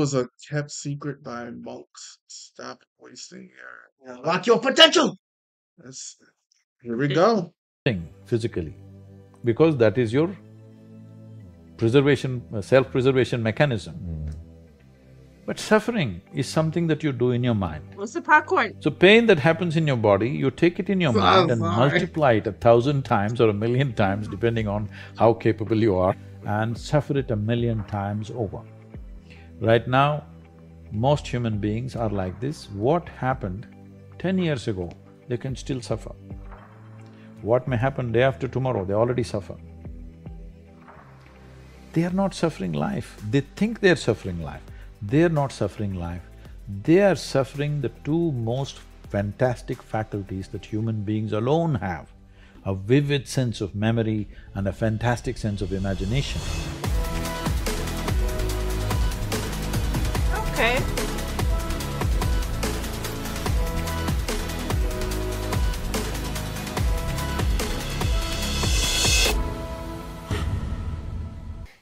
was a kept secret by monks. Stop wasting your... Lock your potential! Here we go. Physically, because that is your preservation, self-preservation mechanism. But suffering is something that you do in your mind. What's the popcorn? So pain that happens in your body, you take it in your mind and multiply it 1,000 times or 1,000,000 times, depending on how capable you are, and suffer it 1,000,000 times over. Right now, most human beings are like this. What happened 10 years ago, they can still suffer. What may happen day after tomorrow, they already suffer. They are not suffering life, they think they're suffering life. They're not suffering life, they are suffering the two most fantastic faculties that human beings alone have, a vivid sense of memory and a fantastic sense of imagination. Okay.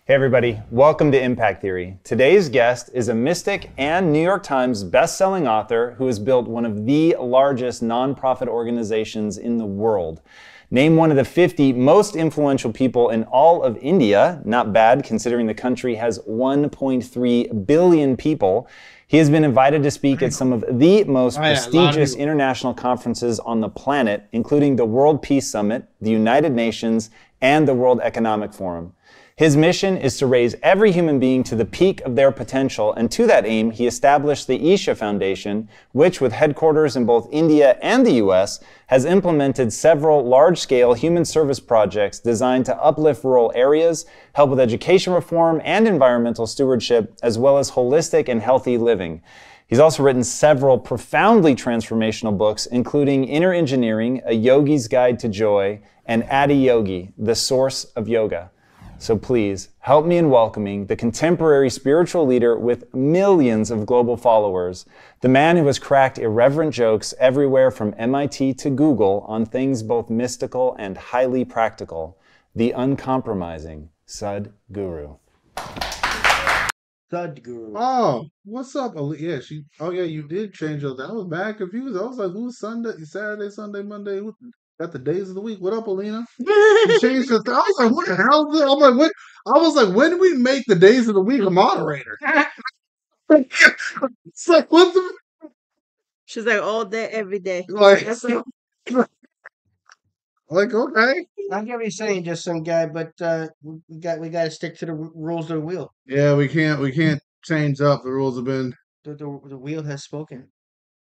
Hey everybody, welcome to Impact Theory. Today's guest is a mystic and New York Times best-selling author who has built one of the largest nonprofit organizations in the world. Named one of the 50 most influential people in all of India, not bad considering the country has 1.3 billion people. He has been invited to speak at some of the most prestigious international conferences on the planet, including the World Peace Summit, the United Nations, and the World Economic Forum. His mission is to raise every human being to the peak of their potential, and to that aim, he established the Isha Foundation, which, with headquarters in both India and the US, has implemented several large-scale human service projects designed to uplift rural areas, help with education reform and environmental stewardship, as well as holistic and healthy living. He's also written several profoundly transformational books, including Inner Engineering, A Yogi's Guide to Joy, and Adi Yogi, The Source of Yoga. So please, help me in welcoming the contemporary spiritual leader with millions of global followers, the man who has cracked irreverent jokes everywhere from MIT to Google on things both mystical and highly practical, the uncompromising Sadhguru. Sadhguru. Oh, what's up? Yeah, you did change your... I was mad confused. I was like, who's Sunday, Saturday, Sunday, Monday? Got the days of the week. What up, Alina? You changed the... I was like, what the hell? I'm like, what? I was like, when do we make the days of the week a moderator? It's like, what the... She's like all day, every day. Like, okay. I get what you're saying, just some guy, but we got to stick to the rules of the wheel. Yeah, we can't change up. The rules have been... The wheel has spoken.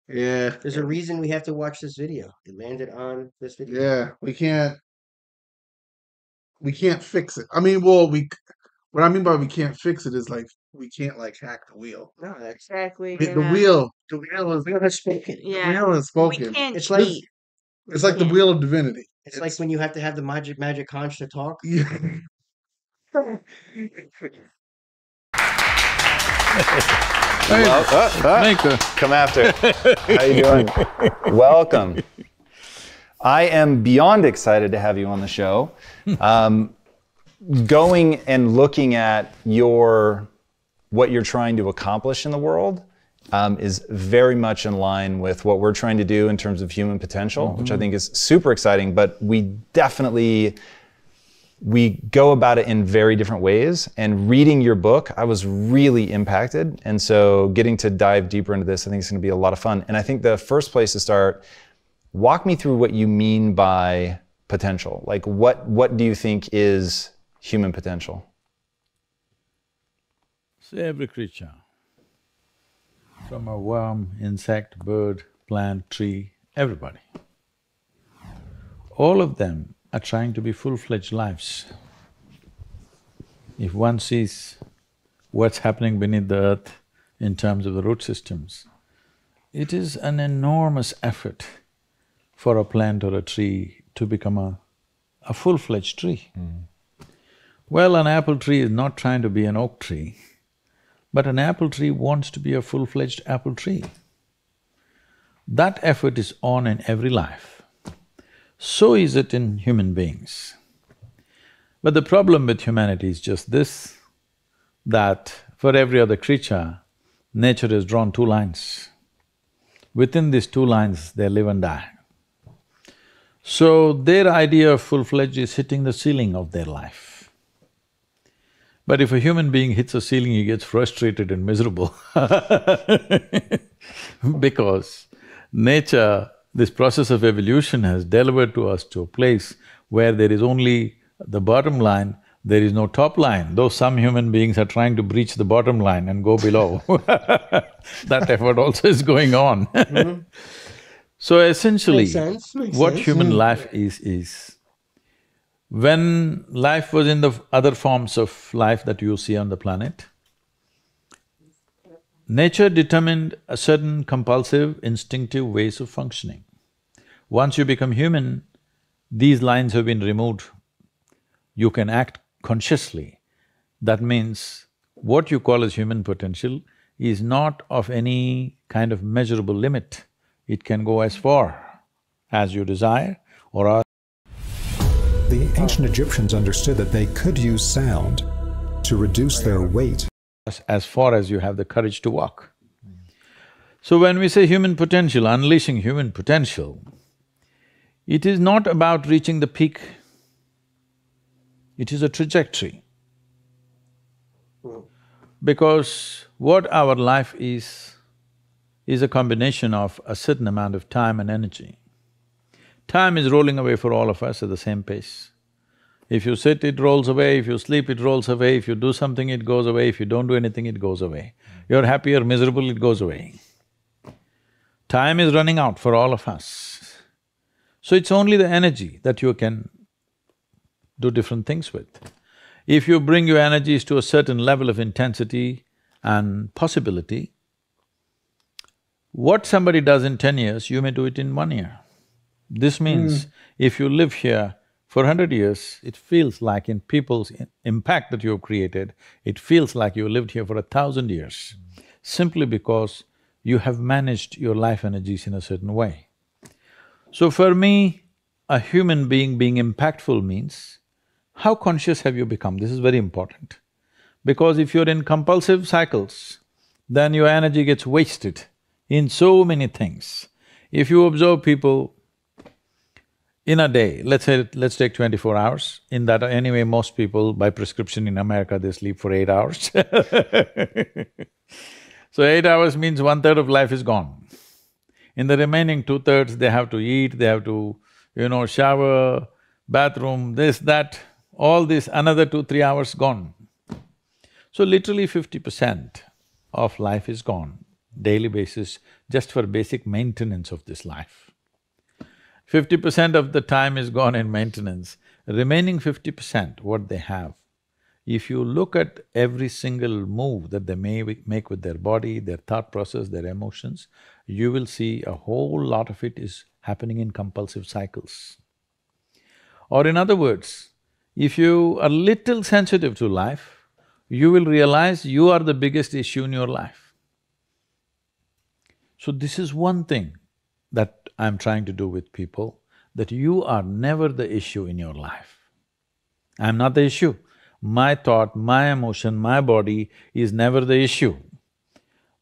Yeah. There's a reason we have to watch this video. It landed on this video. Yeah, we can't fix it. I mean, well, what I mean by we can't fix it is like we can't like hack the wheel. No, that's Exactly. The wheel has spoken. Yeah. The wheel has spoken. We can't It's like cheat. It's like the wheel of divinity. It's like when you have to have the magic conch to talk. Yeah. Come after. How you doing? Welcome. I am beyond excited to have you on the show. Going and looking at what you're trying to accomplish in the world is very much in line with what we're trying to do in terms of human potential, which I think is super exciting, but we go about it in very different ways. And reading your book, I was really impacted. And so getting to dive deeper into this, I think it's going to be a lot of fun. And I think the first place to start, walk me through what you mean by potential. Like what do you think is human potential? So every creature, from a worm, insect, bird, plant, tree, everybody, all of them are trying to be full-fledged lives. If one sees what's happening beneath the earth in terms of the root systems, it is an enormous effort for a plant or a tree to become a full-fledged tree. Well, an apple tree is not trying to be an oak tree, but an apple tree wants to be a full-fledged apple tree. That effort is on in every life. So is it in human beings. But the problem with humanity is just this, that for every other creature, nature has drawn two lines. Within these two lines, they live and die. So their idea of full-fledged is hitting the ceiling of their life. But if a human being hits a ceiling, he gets frustrated and miserable because nature, this process of evolution has delivered to us to a place where there is only the bottom line, there is no top line, though some human beings are trying to breach the bottom line and go below. That effort also is going on. So essentially, Makes sense, makes what sense. human life is when life was in the other forms of life that you see on the planet, nature determined a certain compulsive, instinctive ways of functioning. Once you become human, these lines have been removed. You can act consciously. That means what you call as human potential is not of any kind of measurable limit. It can go as far as you desire or The ancient Egyptians understood that they could use sound to reduce their weight. as far as you have the courage to walk. So when we say human potential, unleashing human potential, it is not about reaching the peak, it is a trajectory. Because what our life is a combination of a certain amount of time and energy. Time is rolling away for all of us at the same pace. If you sit, it rolls away, if you sleep, it rolls away, if you do something, it goes away, if you don't do anything, it goes away. You're happy or miserable, it goes away. Time is running out for all of us. So it's only the energy that you can do different things with. If you bring your energies to a certain level of intensity and possibility, what somebody does in 10 years, you may do it in 1 year. This means if you live here for 100 years, it feels like in people's impact that you have created, it feels like you lived here for 1,000 years, simply because you have managed your life energies in a certain way. So for me, a human being impactful means, how conscious have you become? This is very important. Because if you're in compulsive cycles, then your energy gets wasted in so many things. If you observe people in a day, let's take 24 hours, in that anyway most people by prescription in America they sleep for 8 hours So 8 hours means 1/3 of life is gone. In the remaining 2/3 they have to eat, they have to, shower, bathroom, this, that, all this, another 2-3 hours gone. So literally 50% of life is gone, daily basis, just for basic maintenance of this life. 50% of the time is gone in maintenance, remaining 50%, what they have. If you look at every single move that they may make with their body, their thought process, their emotions, you will see a whole lot of it is happening in compulsive cycles. Or in other words, if you are little sensitive to life, you will realize you are the biggest issue in your life. So this is one thing that I'm trying to do with people, that you are never the issue in your life. I'm not the issue. My thought, my emotion, my body is never the issue.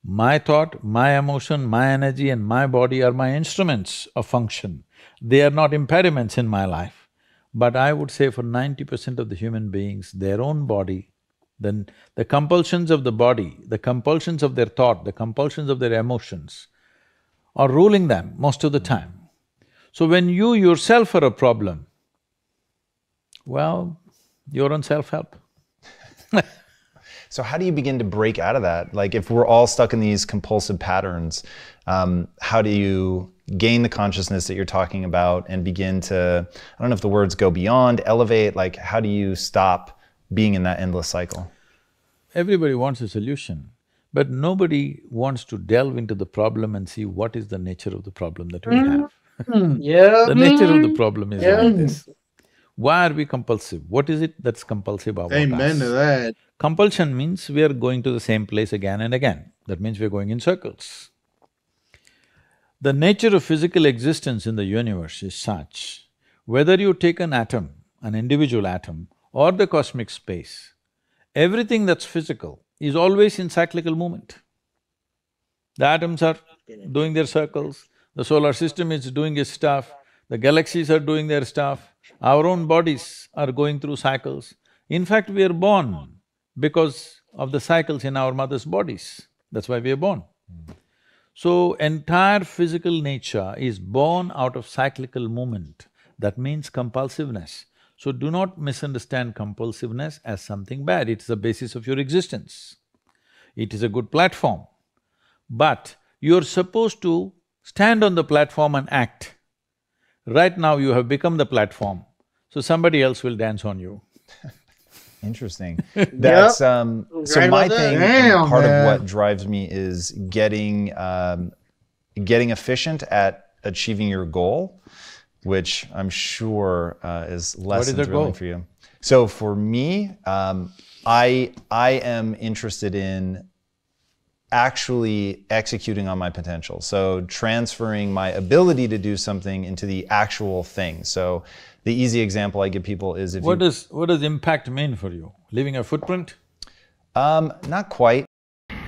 My thought, my emotion, my energy and my body are my instruments of function. They are not impediments in my life. But I would say for 90% of the human beings, their own body, then the compulsions of the body, the compulsions of their thought, the compulsions of their emotions are ruling them most of the time. So when you yourself are a problem, well, you're on self-help. So how do you begin to break out of that? Like if we're all stuck in these compulsive patterns, how do you gain the consciousness that you're talking about and begin to, I don't know if the words go beyond, elevate, like how do you stop being in that endless cycle? Everybody wants a solution, but nobody wants to delve into the problem and see what is the nature of the problem that we have. Yeah. The nature of the problem is like this. Why are we compulsive? What is it that's compulsive about us? Amen to that. Compulsion means we are going to the same place again and again. That means we're going in circles. The nature of physical existence in the universe is such, whether you take an atom, an individual atom, or the cosmic space, everything that's physical is always in cyclical movement. The atoms are doing their circles, the solar system is doing its stuff, the galaxies are doing their stuff, our own bodies are going through cycles. In fact, we are born because of the cycles in our mother's bodies. That's why we are born. So, entire physical nature is born out of cyclical movement. That means compulsiveness. So, do not misunderstand compulsiveness as something bad, it's the basis of your existence. It is a good platform. But you're supposed to stand on the platform and act. Right now you have become the platform, so somebody else will dance on you. Interesting. That's so Right my about that. thing, Damn, part man. of what drives me is getting efficient at achieving your goal, which I'm sure is less What is than the thrilling goal? for you. So for me, I am interested in actually executing on my potential. So transferring my ability to do something into the actual thing. So the easy example I give people is if What does impact mean for you? Leaving a footprint? not quite.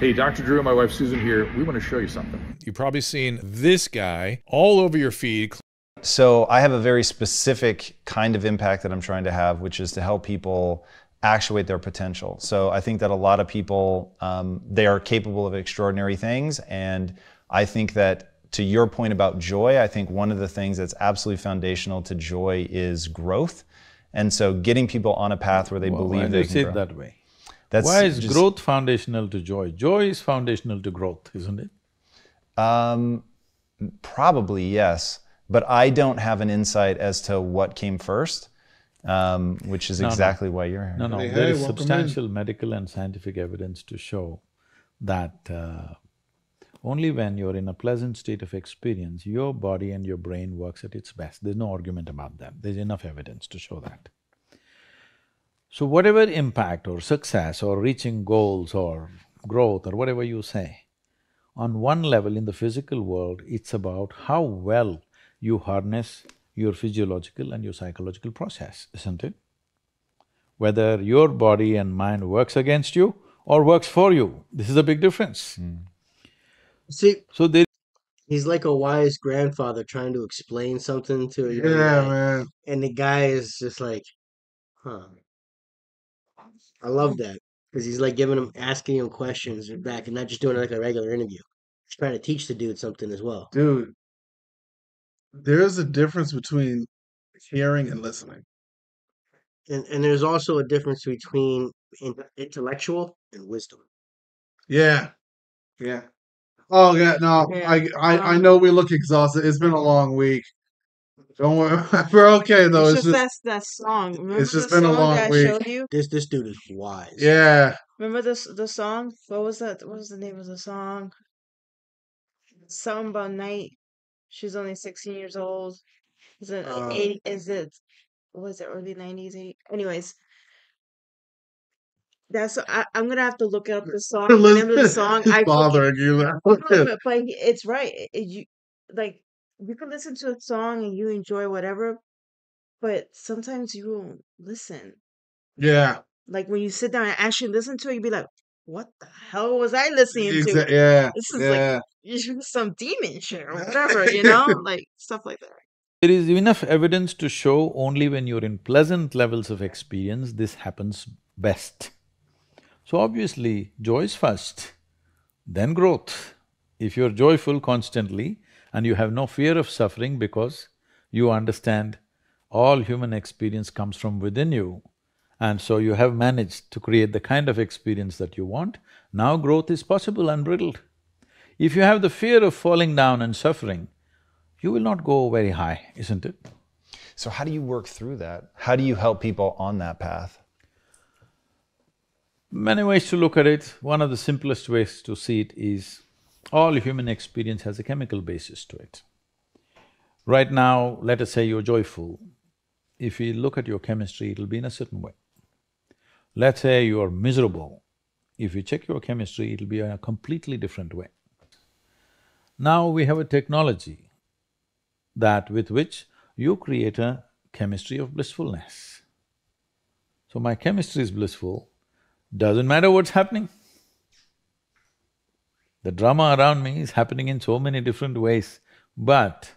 Hey, Dr. Drew and my wife Susan here. We want to show you something. You've probably seen this guy all over your feed. So I have a very specific kind of impact that I'm trying to have, which is to help people actuate their potential. So I think that a lot of people, they are capable of extraordinary things. And I think that to your point about joy, I think one of the things that's absolutely foundational to joy is growth. And so getting people on a path where they Why believe do they you can say grow. it that way? That's Why is just- growth foundational to joy? Joy is foundational to growth, isn't it? Probably, yes. But I don't have an insight as to what came first, which is No. exactly why you're here. No, Hey, there is welcome in. substantial medical and scientific evidence to show that only when you're in a pleasant state of experience, your body and your brain works at its best. There's no argument about that. There's enough evidence to show that. So whatever impact or success or reaching goals or growth or whatever you say, on one level in the physical world, it's about how well you harness your physiological and your psychological process, isn't it? Whether your body and mind works against you or works for you, this is a big difference. See, So there he's like a wise grandfather trying to explain something to a young Yeah, guy, man. and the guy is just like, huh. I love that because he's like asking him questions back, and not just doing it like a regular interview. He's trying to teach the dude something as well. Dude, there's a difference between hearing and listening. And there's also a difference between intellectual and wisdom. Yeah. Yeah. Oh yeah, no, Yeah. I know we look exhausted. It's been a long week. Don't worry. We're okay though. It's It's just just that song. Remember it's just the been a song long that I week. showed you? This dude is wise. Yeah. Remember the song? What was that? What was the name of the song? Something about night. She's only 16 years old. Is it Uh, 80? Is it? Was it early 90s? Anyways, I'm gonna have to look up the song. The name of the song. It's bothering you. No, but it's right. You like you can listen to a song and you enjoy whatever, but sometimes you won't listen. Yeah. Like when you sit down and actually listen to it, you'd be like, "What the hell was I listening to? Yeah. This is Yeah. like some demon shit or whatever, you know, like stuff like that." There is enough evidence to show only when you're in pleasant levels of experience, this happens best. So obviously, joy is first, then growth. If you're joyful constantly and you have no fear of suffering because you understand all human experience comes from within you, and so you have managed to create the kind of experience that you want, now growth is possible unbridled. If you have the fear of falling down and suffering, you will not go very high, isn't it? So how do you work through that? How do you help people on that path? Many ways to look at it. One of the simplest ways to see it is all human experience has a chemical basis to it. Right now, let us say you're joyful. If you look at your chemistry, it'll be in a certain way. Let's say you're miserable. If you check your chemistry, it'll be in a completely different way. Now we have a technology that with which you create a chemistry of blissfulness. So my chemistry is blissful, doesn't matter what's happening. The drama around me is happening in so many different ways, but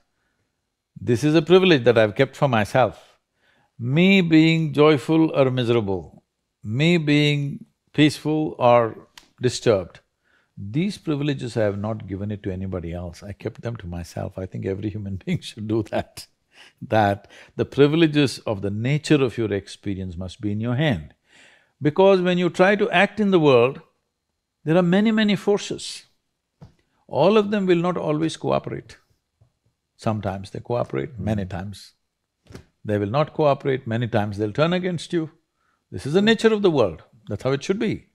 this is a privilege that I've kept for myself. Me being joyful or miserable, me being peaceful or disturbed, these privileges I have not given it to anybody else, I kept them to myself. I think every human being should do that. That the privileges of the nature of your experience must be in your hand. Because when you try to act in the world, there are many forces. All of them will not always cooperate. Sometimes they cooperate, many times they will not cooperate, many times they'll turn against you. This is the nature of the world, that's how it should be.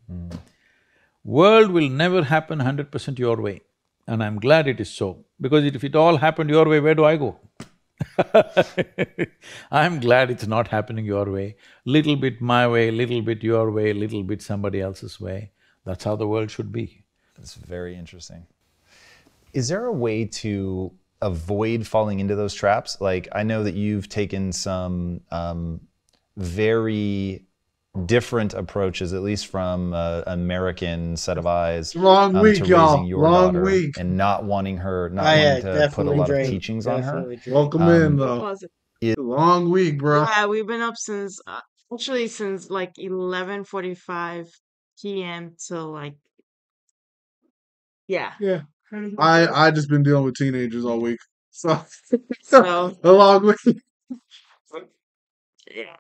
World will never happen 100% your way, and I'm glad it is so, because if it all happened your way, where do I go? I'm glad it's not happening your way. Little bit my way, little bit your way, little bit somebody else's way. That's how the world should be. That's very interesting. Is there a way to avoid falling into those traps? Like, I know that you've taken some very different approaches, at least from an American set of eyes, Long week, to y'all. raising your Long daughter week. and not wanting her, not wanting to put a lot of teachings on her. Welcome in, though. Was it? Long week, bro. Yeah, we've been up since actually since like 11:45 p.m. till like yeah. Yeah. I just been dealing with teenagers all week. So So a long week. yeah.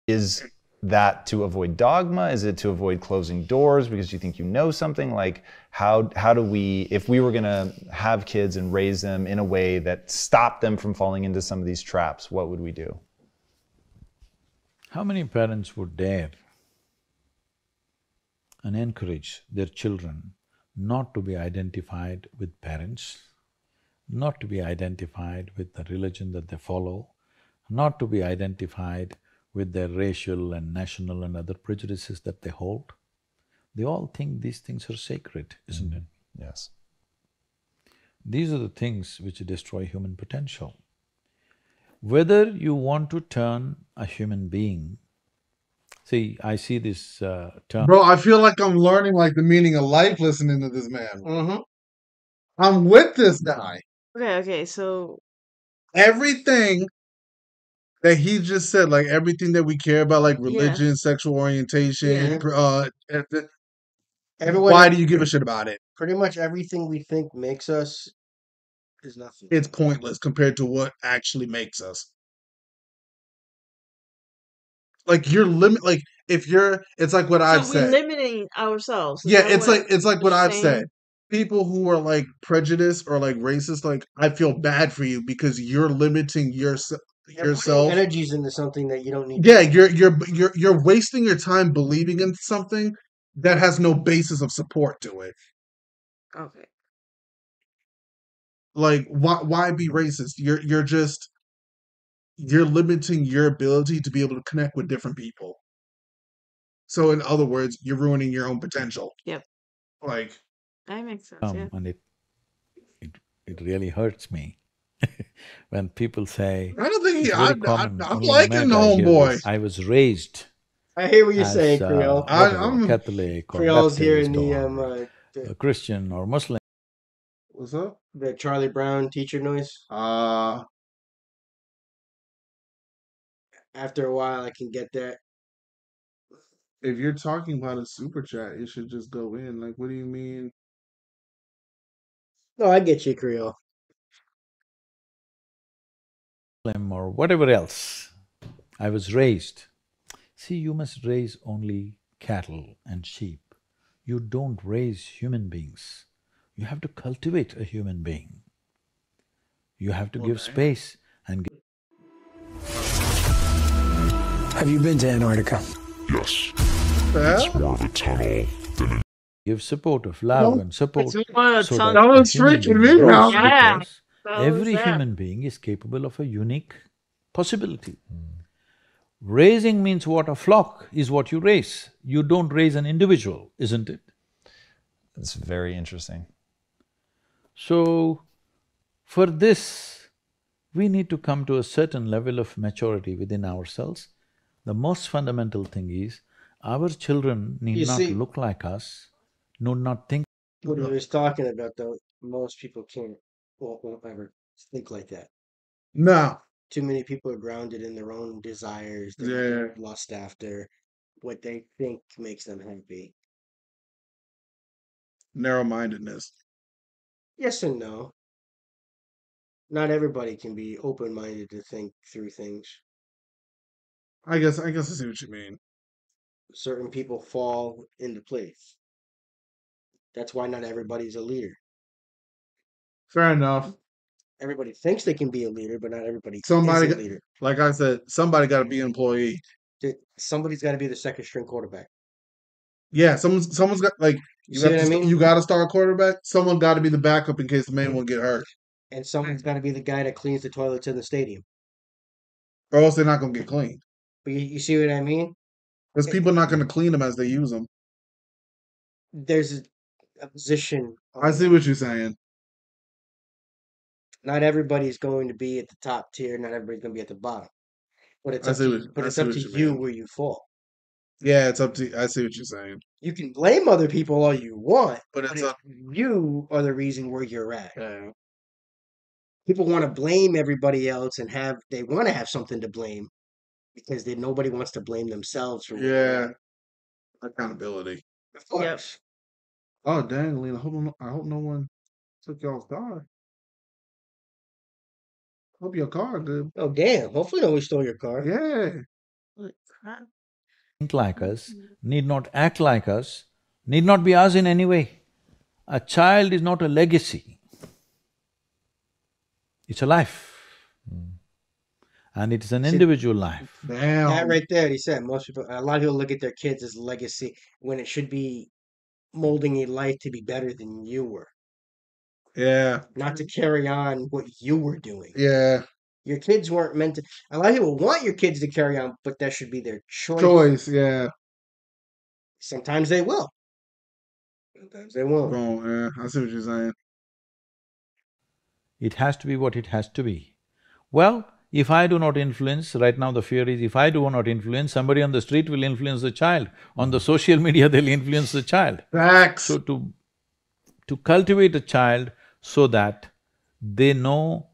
Is that to avoid dogma? Is it to avoid closing doors because you think you know something? Like, how do we, if we were gonna have kids and raise them in a way that stopped them from falling into some of these traps, what would we do? How many parents would dare and encourage their children not to be identified with parents, not to be identified with the religion that they follow, not to be identified with their racial and national and other prejudices that they hold? They all think these things are sacred, isn't it? Yes. These are the things which destroy human potential. Whether you want to turn a human being… See, I see this term… Bro, I feel like I'm learning like the meaning of life listening to this man. I'm with this guy. Okay, so Everything that he just said, like everything that we care about, like Yeah. religion, sexual orientation, Everyone, why do you give a shit about it? pretty much everything we think makes us is nothing. It's pointless compared to what actually makes us. Like you're like if you're, it's like what I've so we're said. limiting ourselves. Is Yeah, that it's like what you're I've saying? said. People who are like prejudiced or like racist, like I feel bad for you because you're limiting You're putting yourself. energies into something that you don't need. Yeah, you're wasting your time believing in something that has no basis of support to it. Okay. Like why be racist? You're limiting your ability to be able to connect with different people. So in other words, you're ruining your own potential. Yep. Like That makes sense, yeah. and it really hurts me when people say… I don't think it's very common, I'm only in liking America I hear homeboy. this, I was raised I hear what you're as saying, Creole. I'm Catholic or Creole's here in Baptist the or Christian or Muslim. What's up? the Charlie Brown teacher noise. After a while, I can get that. If you're talking about a super chat, it should just go in. Like, what do you mean? No, I get you, Creole. Or whatever else. I was raised… See, you must raise only cattle and sheep. You don't raise human beings. You have to cultivate a human being. You have to give space and Have you been to Antarctica? Yes. Yeah? It's more of a tunnel than an give support of love and support It's more a so ton- that That a was human freaking being me grows, out. Yeah. because That was every that. human being is capable of a unique possibility. Raising means what? A flock is what you raise. You don't raise an individual, isn't it? That's very interesting. So, for this, we need to come to a certain level of maturity within ourselves. The most fundamental thing is, our children need You not see- look like us, need not think What he was talking about, though, most people won't ever think like that. No. Too many people are grounded in their own desires, Yeah. their lust after what they think makes them happy. Narrow-mindedness. Yes and no. Not everybody can be open-minded to think through things. I guess I see what you mean. Certain people fall into place. That's why not everybody's a leader. Fair enough. Everybody thinks they can be a leader, but not everybody Somebody, is a leader. like I said, somebody got to be an employee. Somebody's got to be the second string quarterback. Yeah, someone's got like You see what I mean? You got to start a quarterback. Someone got to be the backup in case the main one get hurt, And someone's got to be the guy that cleans the toilets in the stadium. or else they're not gonna get cleaned. But you see what I mean? Because people are not gonna clean them as they use them. There's a position. I see what you're saying. Not everybody's going to be at the top tier. Not everybody's going to be at the bottom. But it's up to you where you fall. Yeah, it's up to. I see what you're saying. You can blame other people all you want, But it's up. You are the reason where you're at. Yeah. People want to blame everybody else and they want to have something to blame because nobody wants to blame themselves for Accountability. Of course. Oh dang, Lena! I hope no one took y'all's car. Hope your car good. Oh damn! Hopefully nobody stole your car. Yeah. Think like us, need not act like us, need not be us in any way. A child is not a legacy. It's a life. And it's an individual life. Damn. That right there, he said, a lot of people look at their kids as legacy when it should be molding a life to be better than you were. Yeah. Not to carry on what you were doing. Yeah. Your kids weren't meant to. A lot of people want your kids to carry on, but that should be their choice. Yeah. Sometimes they will. Sometimes they won't. Oh, yeah. I see what you're saying. It has to be what it has to be. Well, if I do not influence, right now the fear is if I do not influence, somebody on the street will influence the child. On the social media, they'll influence the child. Facts. So to cultivate a child so that they know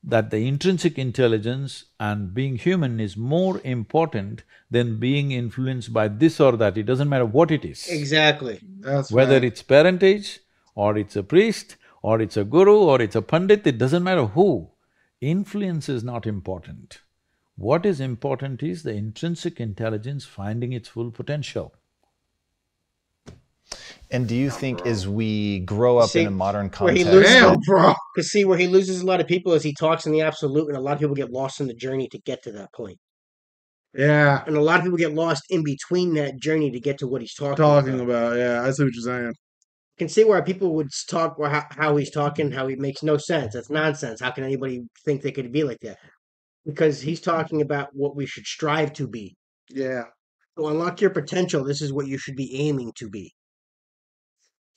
that the intrinsic intelligence and being human is more important than being influenced by this or that, it doesn't matter what it is. Exactly. That's Whether right. it's parentage, or it's a priest, or it's a guru, or it's a pandit, it doesn't matter who. Influence is not important. What is important is the intrinsic intelligence finding its full potential. And do you think as we grow up in a modern context… Where he loses a lot of people is he talks in the absolute, and a lot of people get lost in the journey to get to that point. Yeah. And a lot of people get lost in between that journey to get to what he's talking about. Yeah, I see what you're saying. You can see why people would talk, or how he's talking, how he makes no sense. That's nonsense. How can anybody think they could be like that? Because he's talking about what we should strive to be. Yeah. To unlock your potential, this is what you should be aiming to be.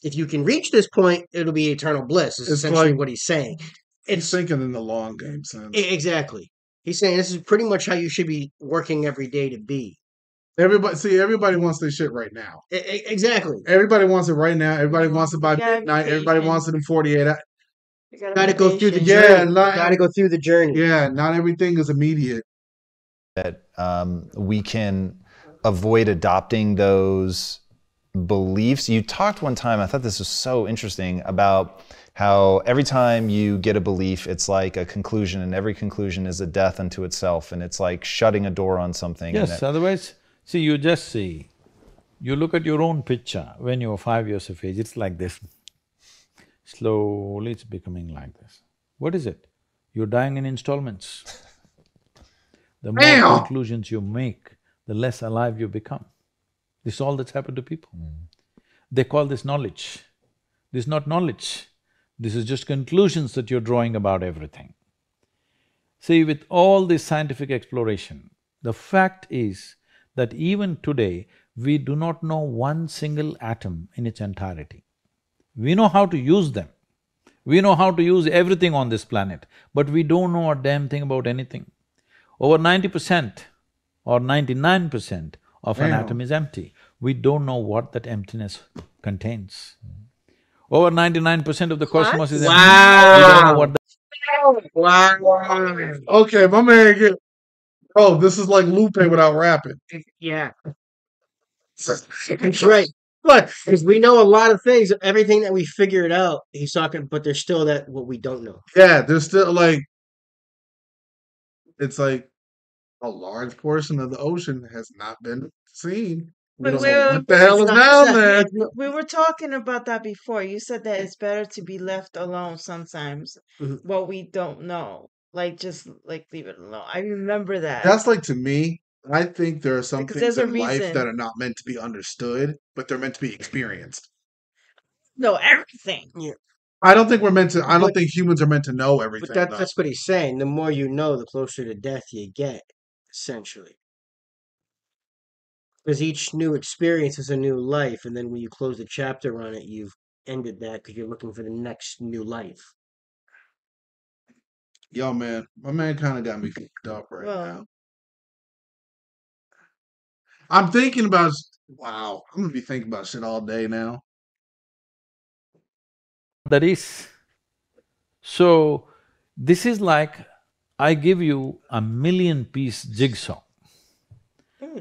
If you can reach this point, it'll be eternal bliss, is essentially what he's saying. It's thinking in the long game sense. Exactly. He's saying this is pretty much how you should be working every day to be. Everybody wants this shit right now. Exactly. Everybody wants it right now. Everybody wants it by midnight. Everybody wants it in 48 hours. Gotta go through the journey. Gotta go through the journey. Yeah, not everything is immediate. That we can avoid adopting those beliefs. You talked one time, I thought this was so interesting, about how every time you get a belief, it's like a conclusion, and every conclusion is a death unto itself, and it's like shutting a door on something. Yes, otherwise, see, you look at your own picture when you were 5 years of age, it's like this. Slowly it's becoming like this. What is it? You're dying in installments. The more conclusions you make, the less alive you become. This is all that's happened to people. They call this knowledge. This is not knowledge. This is just conclusions that you're drawing about everything. See, with all this scientific exploration, the fact is that even today, we do not know one single atom in its entirety. We know how to use them. We know how to use everything on this planet, but we don't know a damn thing about anything. Over 90% or 99% of an atom is empty. We don't know what that emptiness contains. Over 99% of the cosmos is empty. Wow. You don't know what the… Wow. Okay, my man get. Oh, this is like Lupe without rapping. Yeah. That's right. But because we know a lot of things, everything that we figured out, he's talking, but there's still that what we don't know. Yeah, there's still like it's like a large portion of the ocean has not been seen. We But don't know what the hell is not down exactly- there. we were talking about that before. You said that it's better to be left alone sometimes. Mhm. What we don't know, like just like leave it alone. I remember that. That's like to me. I think there are some Because things there's a in life reason. that are not meant to be understood, but they're meant to be experienced. No, everything. I don't think we're meant to. I don't But- think humans are meant to know everything. But though. that's what he's saying. The more you know, the closer to death you get, essentially. Because each new experience is a new life, and then when you close the chapter on it, you've ended that because you're looking for the next new life. Yo, man, my man kind of got me fucked up right Well. now. I'm thinking about. Wow, I'm gonna be thinking about shit all day now. that is. So, this is like I give you a 1,000,000-piece jigsaw,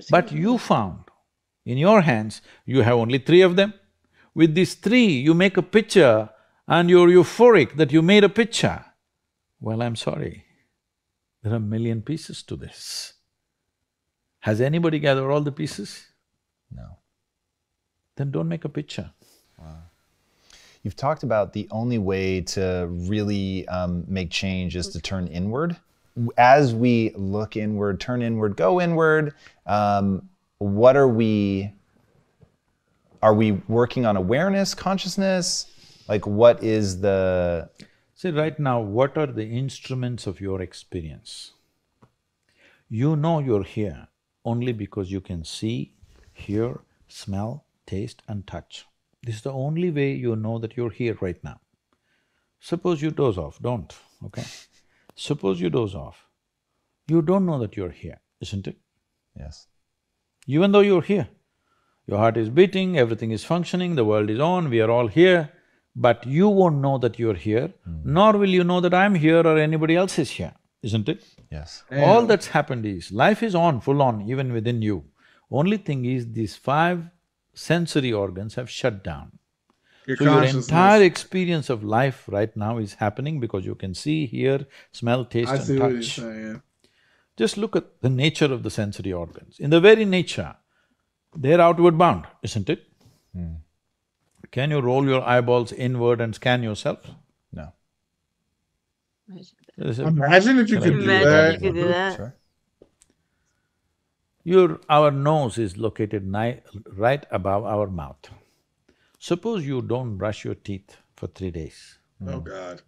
but you found in your hands, you have only 3 of them. With these 3, you make a picture and you're euphoric that you made a picture. Well, I'm sorry, there are 1,000,000 pieces to this. Has anybody gathered all the pieces? No. Then don't make a picture. You've talked about the only way to really make change is to turn inward. As we look inward, turn inward, go inward, what are we working on awareness, consciousness? Like what is the… See, right now, what are the instruments of your experience? You know you're here only because you can see, hear, smell, taste and touch. This is the only way you know that you're here right now. Suppose you doze off, don't, okay? Suppose you doze off, you don't know that you're here, isn't it? Yes. Even though you're here, your heart is beating, everything is functioning, the world is on, we are all here, but you won't know that you're here, nor will you know that I'm here or anybody else is here, isn't it? Yes. All that's happened is, life is on, full on, even within you. Only thing is, these 5 sensory organs have shut down. So your entire experience of life right now is happening because you can see, hear, smell, taste and touch. I see what you're saying. Just look at the nature of the sensory organs. In the very nature, they're outward bound, isn't it? Can you roll your eyeballs inward and scan yourself? No. Imagine if you could do Imagine that. you could do that. Sure. Our nose is located right above our mouth. Suppose you don't brush your teeth for 3 days. Oh God.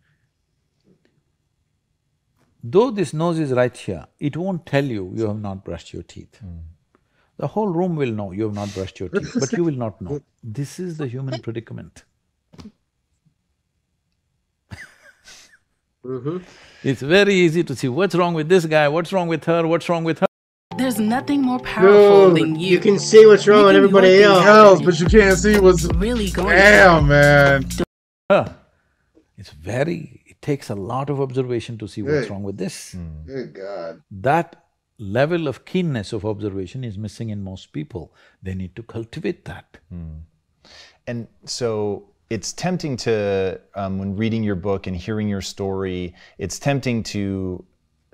Though this nose is right here, it won't tell you you have not brushed your teeth. The whole room will know you have not brushed your teeth, but you will not know. This is the human predicament. It's very easy to see what's wrong with this guy, what's wrong with her, what's wrong with her. There's nothing more powerful than you. You can see what's wrong with everybody else. But you can't see what's Really going damn, man. It takes a lot of observation to see what's wrong with this. Good God. That level of keenness of observation is missing in most people. They need to cultivate that. And so it's tempting to, when reading your book and hearing your story, it's tempting to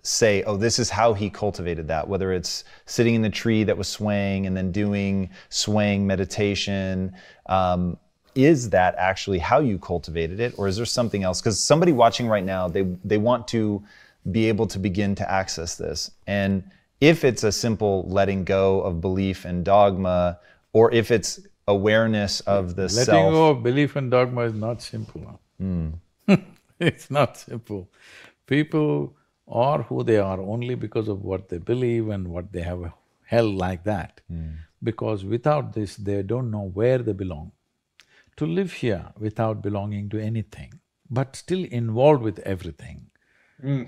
say, oh, this is how he cultivated that, whether it's sitting in the tree that was swaying and then doing swaying meditation. Is that actually how you cultivated it, or is there something else? Because somebody watching right now, they want to be able to begin to access this. And if it's a simple letting go of belief and dogma, or if it's awareness of the self. Letting go of belief and dogma is not simple. It's not simple. People are who they are only because of what they believe and what they have held like that. Because without this, they don't know where they belong. To live here without belonging to anything, but still involved with everything,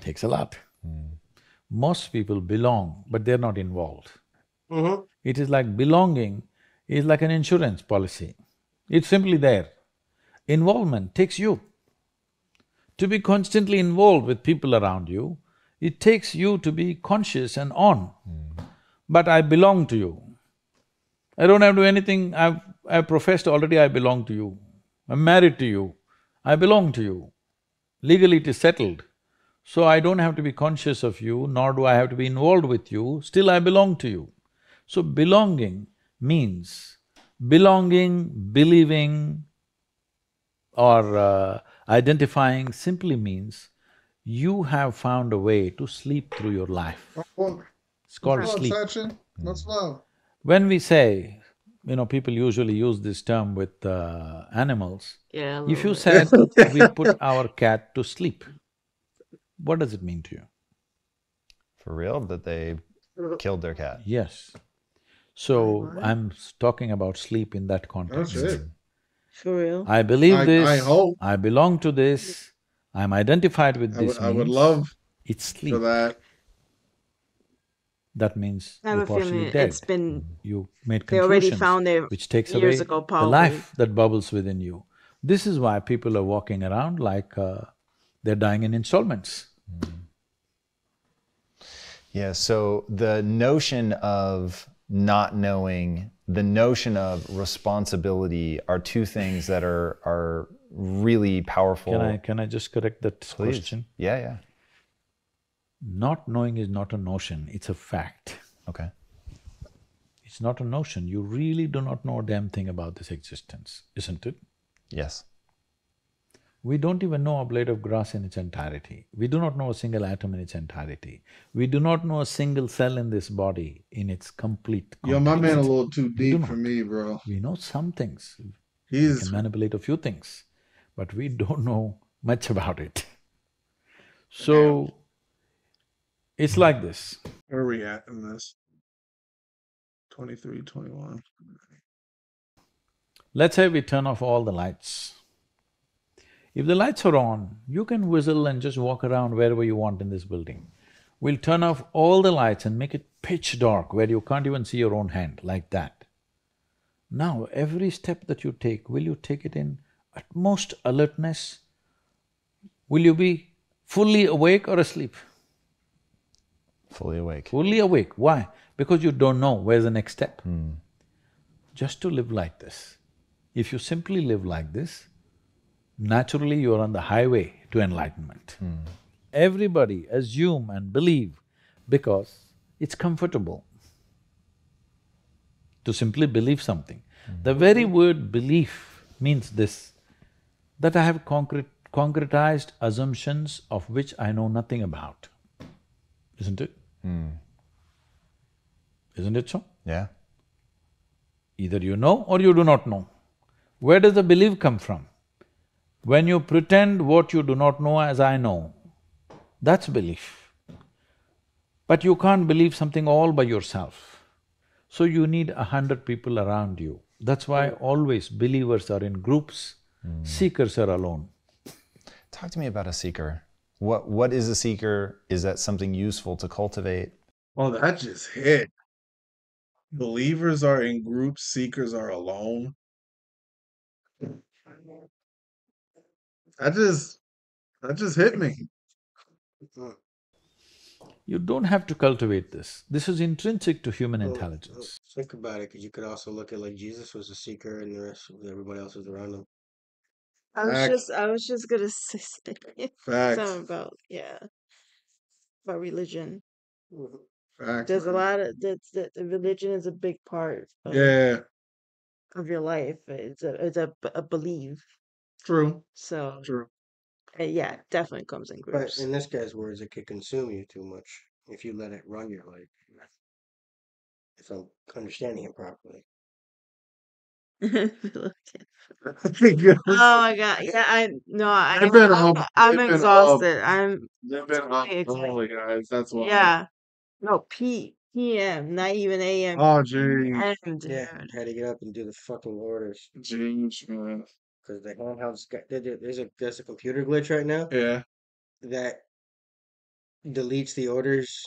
takes a lot. Most people belong, but they're not involved. It is like belonging is like an insurance policy. It's simply there. Involvement takes you. To be constantly involved with people around you, it takes you to be conscious and on. But I belong to you. I don't have to do anything, I've professed already I belong to you. I'm married to you, I belong to you. Legally it is settled. So I don't have to be conscious of you, nor do I have to be involved with you, still I belong to you. So belonging means, believing or identifying simply means you have found a way to sleep through your life. It's called What's up, sleep. Sachin? What's up? When we say, people usually use this term with animals. Yeah, a If little you bit. said, we put our cat to sleep, what does it mean to you? For real? That they killed their cat? Yes. So, I'm talking about sleep in that context. That's it. For real? I believe this, I hope. I belong to this, I'm identified with this I would means love it's sleep. for that. That means I have you're a feeling partially dead. it's been… You made They already conclusions, found it which takes years away ago, the probably. life that bubbles within you. This is why people are walking around like they're dying in installments. Yeah, so the notion of not knowing, the notion of responsibility are two things that are really powerful. Can I just correct that Please. question? Yeah. Not knowing is not a notion, it's a fact. Okay. It's not a notion, you really do not know a damn thing about this existence, isn't it? Yes. We don't even know a blade of grass in its entirety. We do not know a single atom in its entirety. We do not know a single cell in this body in its complete context. Yo, my man a little too We do deep for not. me, bro. We know some things. We He's can manipulate a few things, but we don't know much about it. So, it's like this. where are we at in this? 23, 21. Let's say we turn off all the lights. If the lights are on, you can whistle and just walk around wherever you want in this building. We'll turn off all the lights and make it pitch dark where you can't even see your own hand, like that. Now, every step that you take, will you take it in utmost alertness? Will you be fully awake or asleep? Fully awake. Fully awake. Why? Because you don't know where's the next step. Just to live like this. If you simply live like this, naturally you're on the highway to enlightenment. Everybody assume and believe because it's comfortable to simply believe something. The very word belief means this, that I have concretized assumptions of which I know nothing about, isn't it? Isn't it so? Yeah. Either you know or you do not know. Where does the belief come from? When you pretend what you do not know as I know, that's belief. But you can't believe something all by yourself. So you need 100 people around you. That's why always believers are in groups, seekers are alone. Talk to me about a seeker. What is a seeker? Is that something useful to cultivate? Oh, that just hit. Believers are in groups, seekers are alone. That just hit me. You don't have to cultivate this. This is intrinsic to human intelligence. Think about it, because you could also look at like Jesus was a seeker and the rest of everybody else was around him. I was just gonna say Facts. something about, about religion. Facts. There's a lot of… the religion is a big part of, Yeah, of your life. It's a belief. true. So, True. yeah, it definitely comes in But groups. in this guy's words, it could consume you too much if you let it run your life. If I'm understanding him properly. Oh my god! Yeah, They've been up. I'm They've been exhausted. I'm They've been up totally exhausted. early, guys. That's why. Yeah. No, PM, not even AM. Oh, geez. PM, dude. Yeah, had to get up and do the fucking orders. Jeez, man. Because the handhelds got there's a computer glitch right now Yeah. that deletes the orders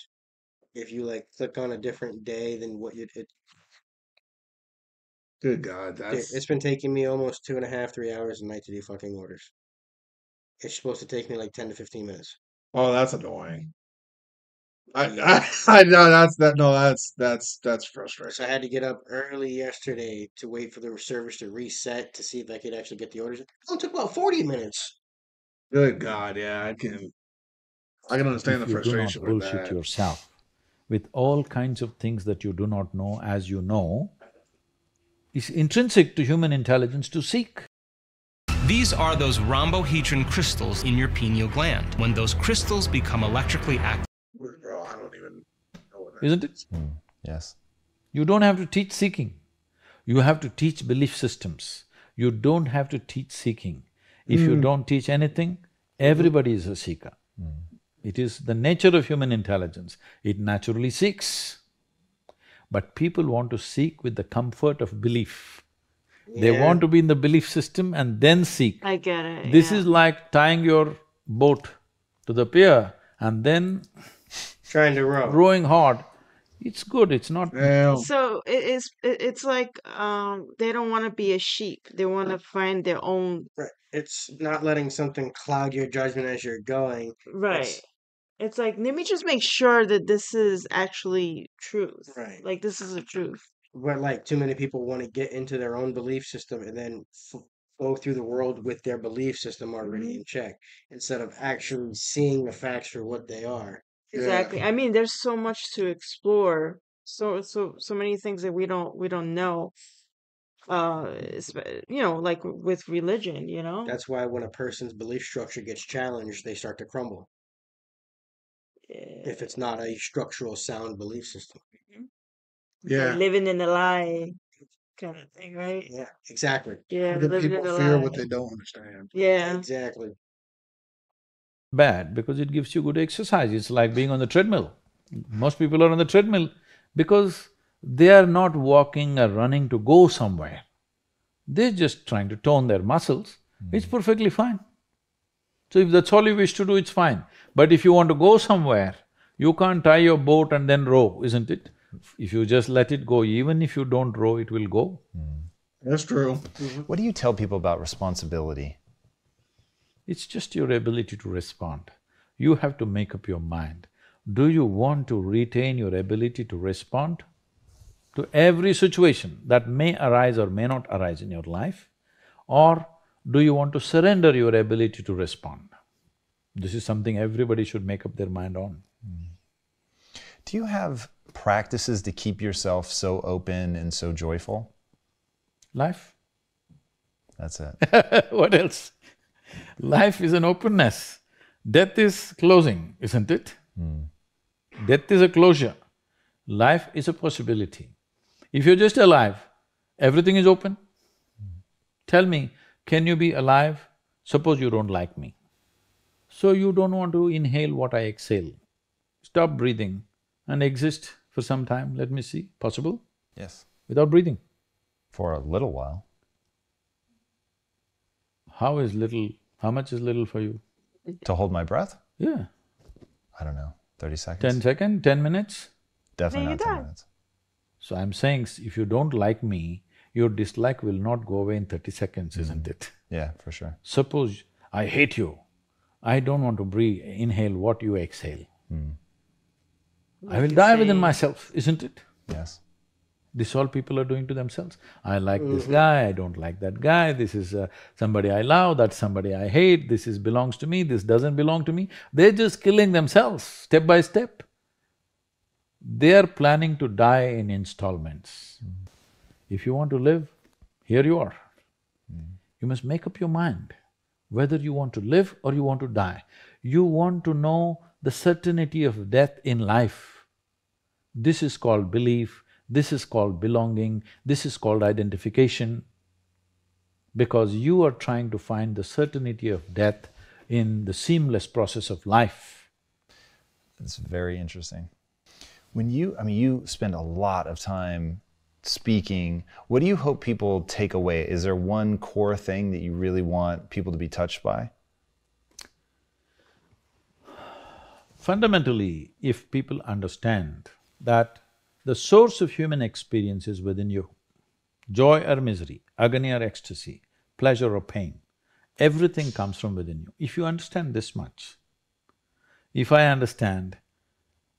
if you like click on a different day than what you did. Good God, Dude, that's it's been taking me almost 2.5, 3 hours a night to do fucking orders. It's supposed to take me like 10 to 15 minutes. oh, that's annoying. I know that's frustrating. So I had to get up early yesterday to wait for the servers to reset to see if I could actually get the orders. Oh, it took about 40 minutes. Good God, yeah, I can understand the If you do frustration not with bullshit that. yourself with all kinds of things that you do not know as you know, it's intrinsic to human intelligence to seek. These are those rhombohedron crystals in your pineal gland. When those crystals become electrically active… Bro, I don't even know what that Isn't it? Yes. You don't have to teach seeking. You have to teach belief systems. You don't have to teach seeking. If you don't teach anything, everybody is a seeker. It is the nature of human intelligence. It naturally seeks. But people want to seek with the comfort of belief. They want to be in the belief system and then seek. I get it. This yeah. is like tying your boat to the pier and then Trying to row. rowing hard. It's good, it's not… Damn. So it's like they don't want to be a sheep. They want to find their own Right. It's not letting something cloud your judgment as you're going. right. It's like let me just make sure that this is actually truth. Right. Like this is a truth. But like too many people want to get into their own belief system and then go through the world with their belief system already in check instead of actually seeing the facts for what they are. Exactly. I mean, there's so much to explore. So many things that we don't know. Like with religion, you know. That's why when a person's belief structure gets challenged, they start to crumble. If it's not a structural sound belief system. Yeah. Like living in a lie kind of thing, right? Yeah, exactly. Yeah, The living in people a fear lie. what they don't understand. Yeah. Exactly. bad because it gives you good exercise. It's like being on the treadmill. Most people are on the treadmill because they are not walking or running to go somewhere. They're just trying to tone their muscles. It's perfectly fine. So if that's all you wish to do, it's fine. But if you want to go somewhere, you can't tie your boat and then row, isn't it? If you just let it go, even if you don't row, it will go. That's true. What do you tell people about responsibility? It's just your ability to respond. You have to make up your mind. Do you want to retain your ability to respond to every situation that may arise or may not arise in your life? Or do you want to surrender your ability to respond? This is something everybody should make up their mind on. Do you have practices to keep yourself so open and so joyful? Life? That's it. What else? Life is an openness. Death is closing, isn't it? Death is a closure. Life is a possibility. If you're just alive, everything is open. Tell me, can you be alive? Suppose you don't like me. So you don't want to inhale what I exhale. Stop breathing and exist for some time, let me see. Possible? Yes. Without breathing. For a little while. How is little… how much is little for you? To hold my breath? Yeah. I don't know, 30 seconds? 10 seconds, 10 minutes? Definitely No, not you're 10 done. minutes. So I'm saying, if you don't like me, your dislike will not go away in 30 seconds, isn't it? Yeah, for sure. Suppose I hate you, I don't want to breathe, inhale what you exhale. I will die within myself, isn't it? Yes. This all people are doing to themselves. I like this guy, I don't like that guy, this is somebody I love, that's somebody I hate, this is belongs to me, this doesn't belong to me. They're just killing themselves step by step. They are planning to die in installments. If you want to live, here you are. You must make up your mind whether you want to live or you want to die. You want to know the certainty of death in life. This is called belief, this is called belonging, this is called identification, because you are trying to find the certainty of death in the seamless process of life. It's very interesting. When you spend a lot of time speaking, what do you hope people take away? Is there one core thing that you really want people to be touched by? Fundamentally, if people understand that the source of human experience is within you, joy or misery, agony or ecstasy, pleasure or pain, everything comes from within you. If you understand this much, if I understand,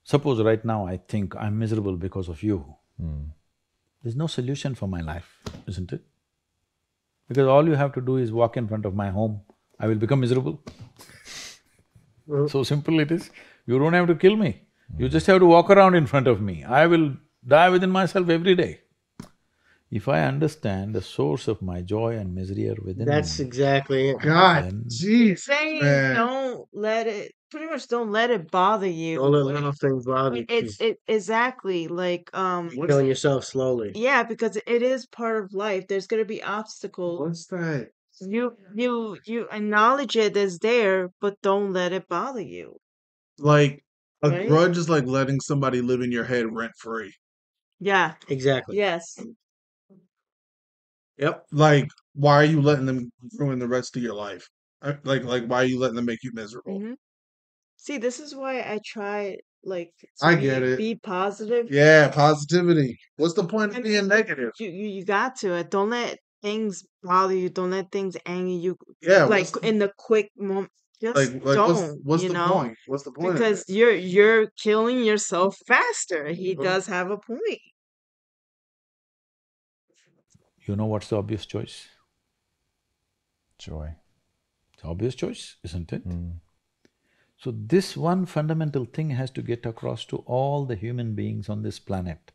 suppose right now I think I'm miserable because of you, there's no solution for my life, isn't it? Because all you have to do is walk in front of my home, I will become miserable. So simple it is. You don't have to kill me, you just have to walk around in front of me, I will die within myself every day. If I understand the source of my joy and misery are within That's me, exactly it. God, jeez, Saying man. don't let it, pretty much don't let it bother you. Don't let little things bother you. It exactly like You're killing yourself slowly. yeah, because it is part of life. There's gonna be obstacles. What's that? You acknowledge it as there, but don't let it bother you. Like, a Right? grudge is like letting somebody live in your head rent-free. Yeah. Exactly. Yes. Yep. Like, why are you letting them ruin the rest of your life? Like, why are you letting them make you miserable? See, this is why I try like I get it. be positive. Yeah, positivity. What's the point of being negative? You got to. Don't let things bother you. Don't let things anger you. Yeah, Like in the quick moment. Just don't. what's you the know? point? What's the point? of Because it? you're killing yourself faster. He does have a point. you know what's the obvious choice? Joy. It's obvious choice, isn't it? So this one fundamental thing has to get across to all the human beings on this planet.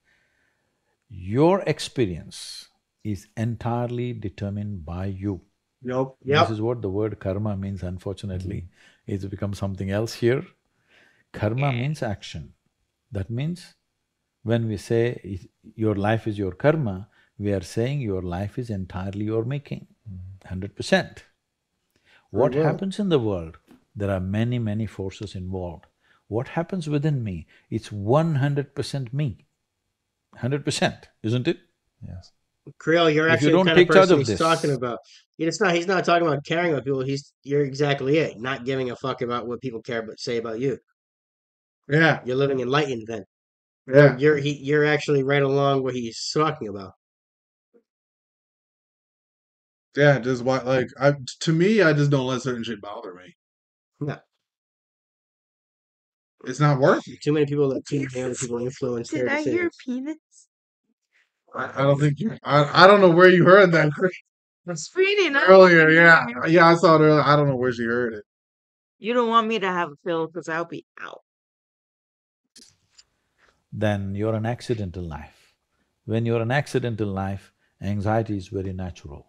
Your experience is entirely determined by you. Yep. This is what the word karma means, unfortunately. It's become something else here. Karma means action. That means when we say your life is your karma, we are saying your life is entirely your making, 100%. What happens in the world? There are many, many forces involved. What happens within me? It's 100% me. 100%, isn't it? Yes. Creel, you're If actually you don't the kind of take charge person of he's this, talking about. He's not talking about caring about people. You're exactly it. Not giving a fuck about what people care but say about you. Yeah, You're living enlightened then. yeah. You're actually right along what he's talking about. Yeah, just why, like, to me, I just don't let certain shit bother me. No. It's not worth it. Too many people let too many other people influence their Did I hear decisions. peanuts? I don't think you. I don't know where you heard that Screening earlier. Yeah, I saw it earlier. I don't know where she heard it. You don't want me to have a pill because I'll be out. then you're an accidental life. When you're an accidental life, anxiety is very natural.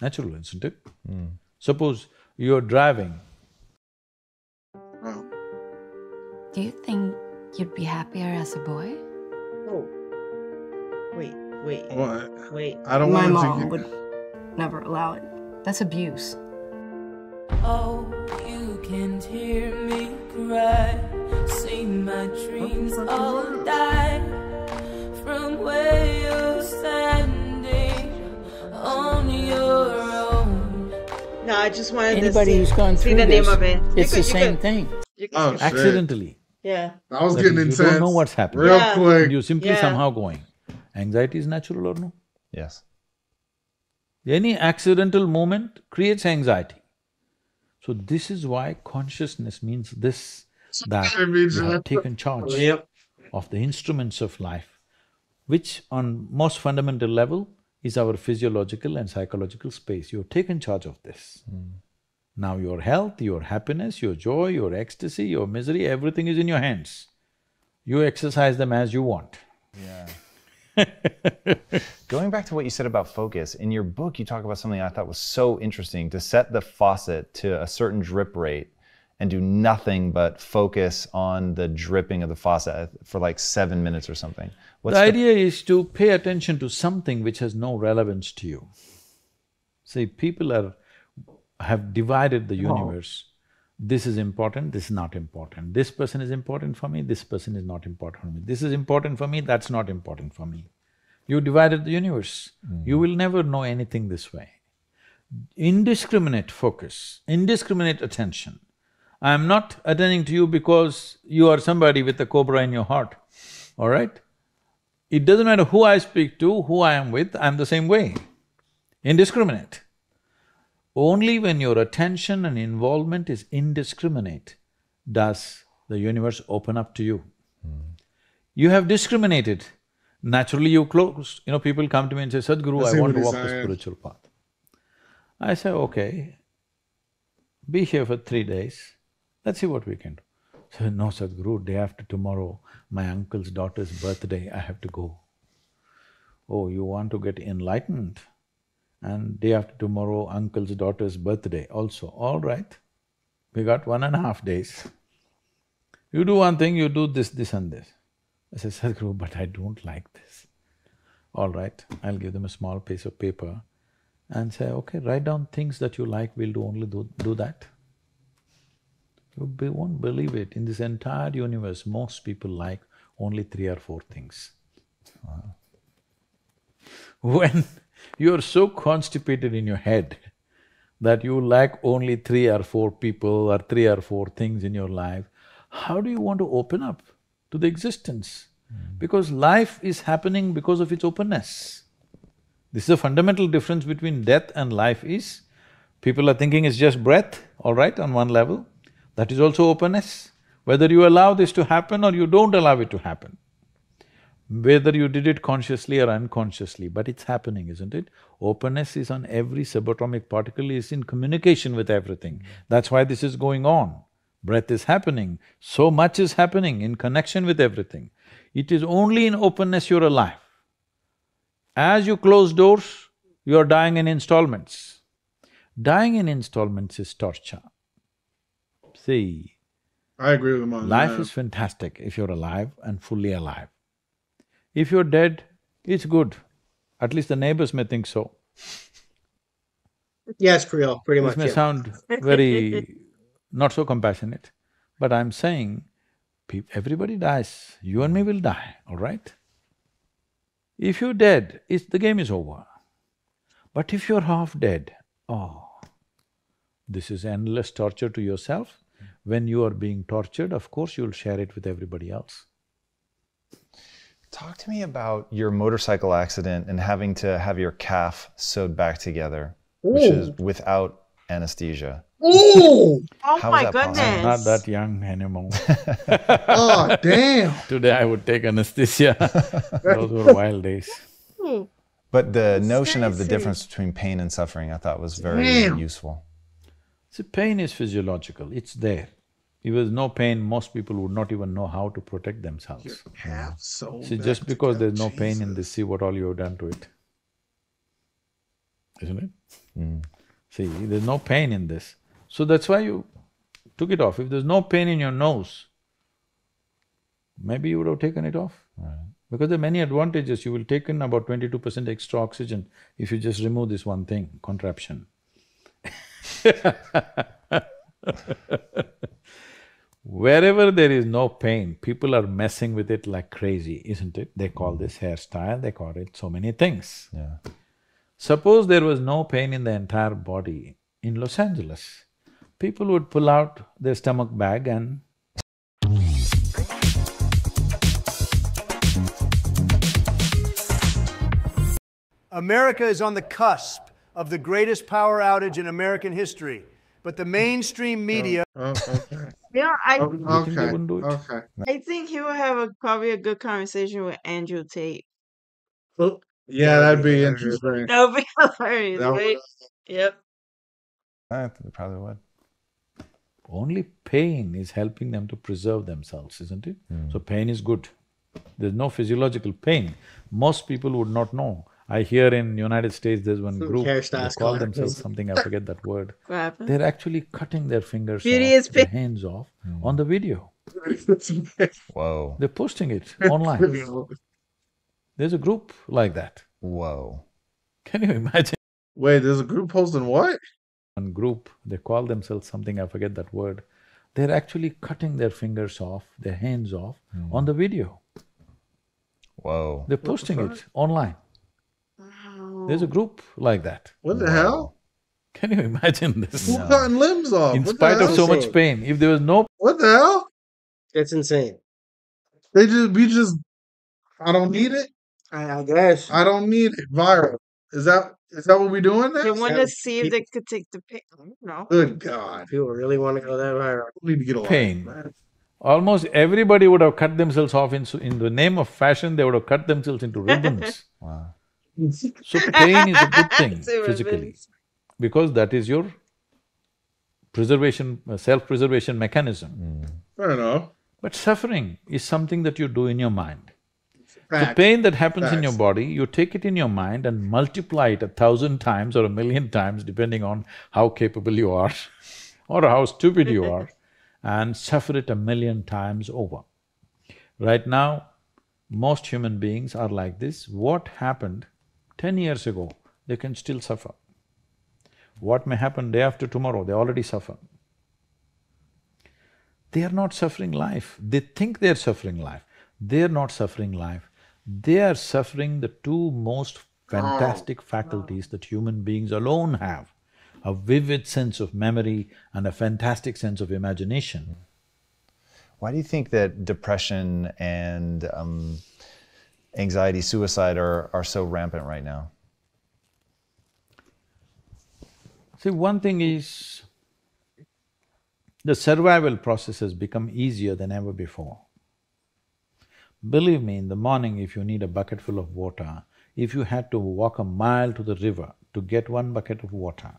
Natural, isn't it? Suppose you're driving. Do you think you'd be happier as a boy? Oh. Wait. What? Wait. I don't My want mom to. would never allow it. That's abuse. Oh, you can't hear me cry. See my dreams all die from where you're standing on your own. No, I just wanted Anybody to who's gone see through the name this, of it. it's the same thing. Oh, shit. Accidentally. Yeah. I was That getting is, intense. you don't know what's happening. Real quick. And you're simply somehow going. Anxiety is natural or no? Yes. Any accidental moment creates anxiety. So this is why consciousness means this, that you have taken charge of the instruments of life, which on most fundamental level is our physiological and psychological space. You've taken charge of this. Now your health, your happiness, your joy, your ecstasy, your misery, everything is in your hands. You exercise them as you want. Yeah. Going back to what you said about focus, in your book you talk about something I thought was so interesting, to set the faucet to a certain drip rate and do nothing but focus on the dripping of the faucet for like 7 minutes or something. The idea is to pay attention to something which has no relevance to you. See, people have divided the universe. This is important, this is not important. This person is important for me, this person is not important for me. This is important for me, that's not important for me. You divided the universe. You will never know anything this way. Indiscriminate focus, indiscriminate attention. I am not attending to you because you are somebody with a cobra in your heart, all right? It doesn't matter who I speak to, who I am with, I'm the same way. Indiscriminate. Only when your attention and involvement is indiscriminate does the universe open up to you. You have discriminated, naturally you close. You know, people come to me and say, Sadhguru, I want to walk the spiritual path. I say, okay, be here for 3 days, let's see what we can do. So, no, Sadhguru, day after tomorrow, my uncle's daughter's birthday, I have to go. Oh, you want to get enlightened? And day after tomorrow, uncle's daughter's birthday also. All right, we got 1.5 days. You do one thing, you do this, this and this. I said, Sadhguru, but I don't like this. All right, I'll give them a small piece of paper and say, okay, write down things that you like, we'll do that. You won't believe it, in this entire universe, most people like only 3 or 4 things. Wow. When you're so constipated in your head that you like only 3 or 4 people or 3 or 4 things in your life, how do you want to open up to the existence? Because life is happening because of its openness. This is a fundamental difference between death and life is, people are thinking it's just breath, all right, on one level. That is also openness. Whether you allow this to happen or you don't allow it to happen, whether you did it consciously or unconsciously, but it's happening, isn't it? Openness is on every subatomic particle, is in communication with everything. That's why this is going on. Breath is happening, so much is happening in connection with everything. It is only in openness you're alive. As you close doors, you're dying in installments. Dying in installments is torture. See, I agree with him on life that. is fantastic if you're alive and fully alive. If you're dead, it's good. At least the neighbors may think so. Yes, pretty much. This may sound very not so compassionate, but I'm saying everybody dies, you and me will die, all right? If you're dead, the game is over. But if you're half dead, oh, this is endless torture to yourself. When you are being tortured, of course you'll share it with everybody else. Talk to me about your motorcycle accident and having to have your calf sewed back together, which is without anesthesia. Oh How my is that possible? goodness! I'm not that young anymore. Oh, damn! Today I would take anesthesia. Those were wild days. But the notion of the difference between pain and suffering I thought was very useful. See, pain is physiological, it's there. If there's no pain, most people would not even know how to protect themselves. See, just because there's no pain in this, see what all you have done to it. Isn't it? See, there's no pain in this. So that's why you took it off. If there's no pain in your nose, maybe you would have taken it off. Right. Because there are many advantages. You will take in about 22% extra oxygen if you just remove this one thing, contraption. Wherever there is no pain, people are messing with it like crazy, isn't it? They call this hairstyle, they call it so many things. Yeah. Suppose there was no pain in the entire body in Los Angeles, people would pull out their stomach bag and America is on the cusp of the greatest power outage in American history, but the mainstream media… Yeah, I think he would have probably a good conversation with Andrew Tate. Yeah, that'd be interesting. That would be hilarious, right? Yep. I think they probably would. only pain is helping them to preserve themselves, isn't it? So pain is good. There's no physiological pain. Most people would not know. I hear in United States there's one group, they call themselves something, I forget that word. What happened? They're actually cutting their fingers Beauty off, their hands off on the video. Whoa. They're posting it online. There's a group like that. Whoa. Can you imagine? Wait, there's a group posting what? One group, they call themselves something, I forget that word. They're actually cutting their fingers off, their hands off on the video. Whoa. They're posting it online. There's a group like that. What the hell? Can you imagine this? Who cutting limbs off? In What the spite of hell? so much pain, if there was no… What the hell? It's insane. We just, I don't need it? I guess. I don't need it. Viral. Is that what we doing now? They want to see if they could take the pain. I don't know. Good God. People really want to go that viral. We need to get a Pain. life. Almost everybody would have cut themselves off in the name of fashion, they would have cut themselves into ribbons. Wow. So pain is a good thing Say physically, ribbons. because that is your preservation, self-preservation mechanism. Fair enough. But suffering is something that you do in your mind. The Facts. pain that happens in your Facts. body, you take it in your mind and multiply it 1,000 times or 1,000,000 times, depending on how capable you are or how stupid you are, and suffer it 1,000,000 times over. Right now, most human beings are like this. What happened 10 years ago, they can still suffer. What may happen day after tomorrow, they already suffer. They are not suffering life. They think they're suffering life. They're not suffering life. They are suffering the two most fantastic faculties that human beings alone have, a vivid sense of memory and a fantastic sense of imagination. Why do you think that depression and anxiety, suicide are so rampant right now? See, one thing is, the survival process has become easier than ever before. Believe me, in the morning if you need a bucket full of water, if you had to walk a mile to the river to get one bucket of water,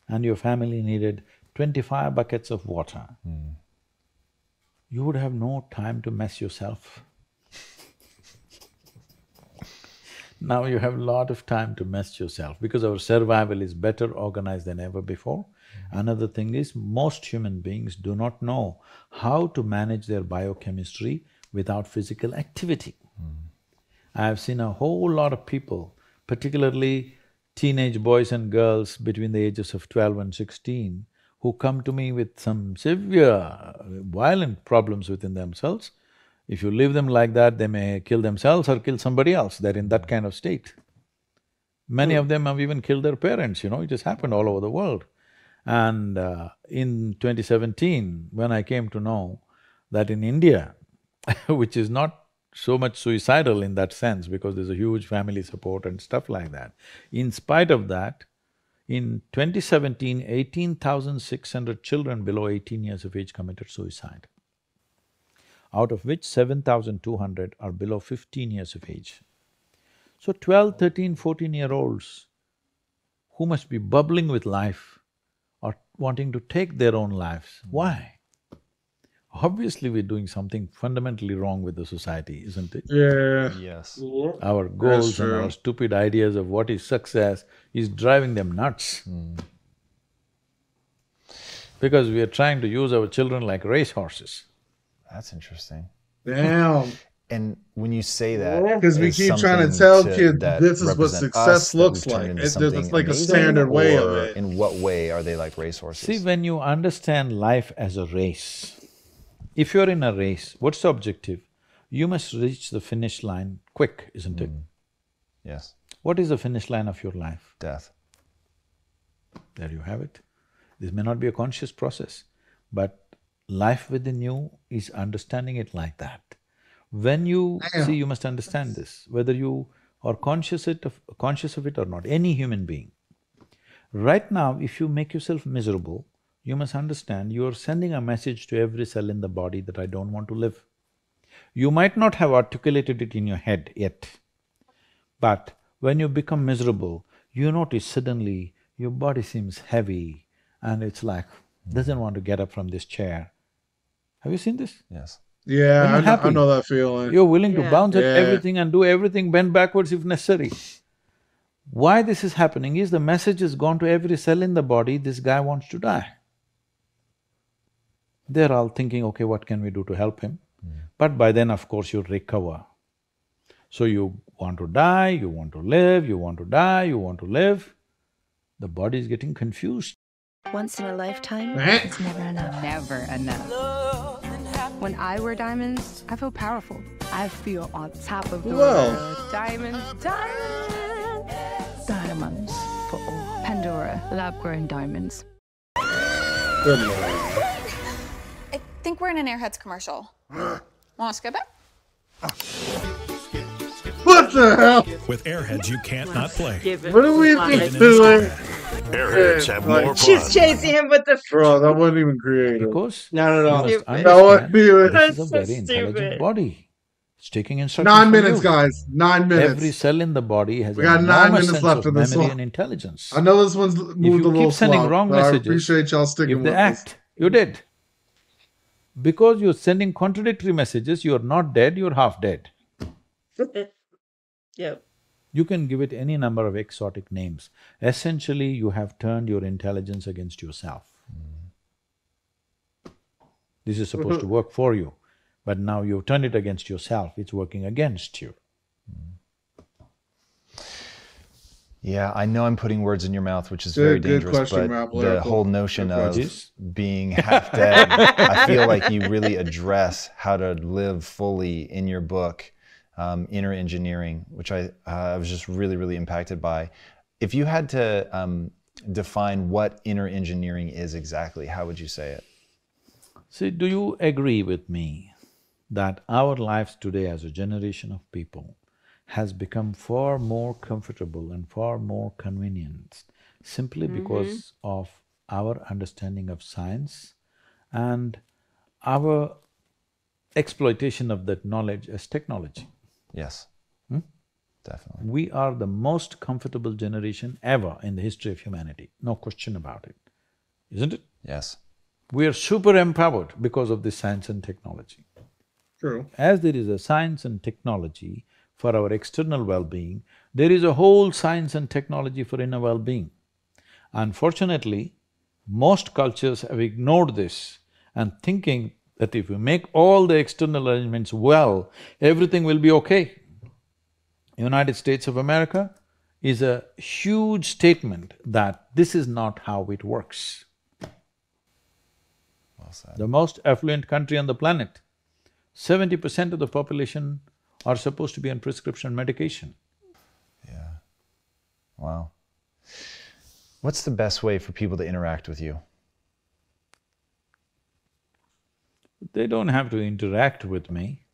and your family needed 25 buckets of water, you would have no time to mess yourself. Now you have a lot of time to mess yourself because our survival is better organized than ever before. Another thing is, most human beings do not know how to manage their biochemistry without physical activity. I have seen a whole lot of people, particularly teenage boys and girls between the ages of 12 and 16, who come to me with some severe, violent problems within themselves. If you leave them like that, they may kill themselves or kill somebody else. They're in that kind of state. Many of them have even killed their parents, you know, it has happened all over the world. And in 2017, when I came to know that in India, which is not so much suicidal in that sense because there's a huge family support and stuff like that, in spite of that, in 2017, 18,600 children below 18 years of age committed suicide, out of which 7,200 are below 15 years of age. So 12, 13, 14-year-olds who must be bubbling with life are wanting to take their own lives. Why? Obviously we're doing something fundamentally wrong with the society, isn't it? Yeah. Yes. Our goals and our stupid ideas of what is success is driving them nuts. Because we are trying to use our children like racehorses. That's interesting. Damn. And when you say that, because we keep trying to tell kids this is what success looks like. It's like a standard way of it. In what way are they like racehorses? See, when you understand life as a race, if you're in a race, what's the objective? You must reach the finish line quick, isn't it? Yes. What is the finish line of your life? Death. There you have it. This may not be a conscious process, but life within you is understanding it like that. When you… see, you must understand this, whether you are conscious of it or not, any human being. Right now, if you make yourself miserable, you must understand you are sending a message to every cell in the body that I don't want to live. You might not have articulated it in your head yet, but when you become miserable, you notice suddenly your body seems heavy and it's like, doesn't want to get up from this chair. Have you seen this? Yes. Yeah, I know that feeling. You're willing to bounce at everything and do everything, bend backwards if necessary. Why this is happening is the message has gone to every cell in the body, this guy wants to die. They're all thinking, okay, what can we do to help him? But by then, of course, you recover. So you want to die, you want to live, you want to die, you want to live. The body is getting confused. Once in a lifetime, it's never enough. Never enough. When I wear diamonds, I feel powerful. I feel on top of the world. Diamonds, diamonds! Diamonds for all. Pandora, lab-grown diamonds. Good Lord. I think we're in an Airheads commercial. Want to skip it? What? What the hell? With Airheads, you can't not play. What are we doing? Airheads have more fun. She's chasing him with the. Bro, that wasn't even creative. Because Not at all. you must Stupid. That wasn't understand, even. this is a That's so very intelligent stupid. body. It's taking instructions 9 from minutes, you. guys. 9 minutes. Every cell in the body has We got an 9 enormous minutes sense left of in this memory one. and intelligence. I know this one's If moved a you little keep sending slow, wrong but I messages, appreciate y'all sticking if they with act, you did. Because you're sending contradictory messages, you're not dead, you're half dead. Yep. You can give it any number of exotic names. Essentially, you have turned your intelligence against yourself. This is supposed to work for you, but now you've turned it against yourself, it's working against you. Yeah, I know I'm putting words in your mouth, which is Good- very good dangerous, question, but Rap the Lyrical. whole notion Good of question. being half dead, I feel like you really address how to live fully in your book, Inner Engineering, which I was just really, really impacted by. If you had to define what inner engineering is exactly, how would you say it? See, do you agree with me that our lives today as a generation of people has become far more comfortable and far more convenient simply because of our understanding of science and our exploitation of that knowledge as technology? Yes, definitely. We are the most comfortable generation ever in the history of humanity, no question about it, isn't it? Yes. We are super empowered because of this science and technology. True. As there is a science and technology for our external well-being, there is a whole science and technology for inner well-being. Unfortunately, most cultures have ignored this and thinking that if we make all the external arrangements well, everything will be okay. United States of America is a huge statement that this is not how it works. Well said. The most affluent country on the planet, 70% of the population are supposed to be on prescription medication. Yeah. Wow. What's the best way for people to interact with you? They don't have to interact with me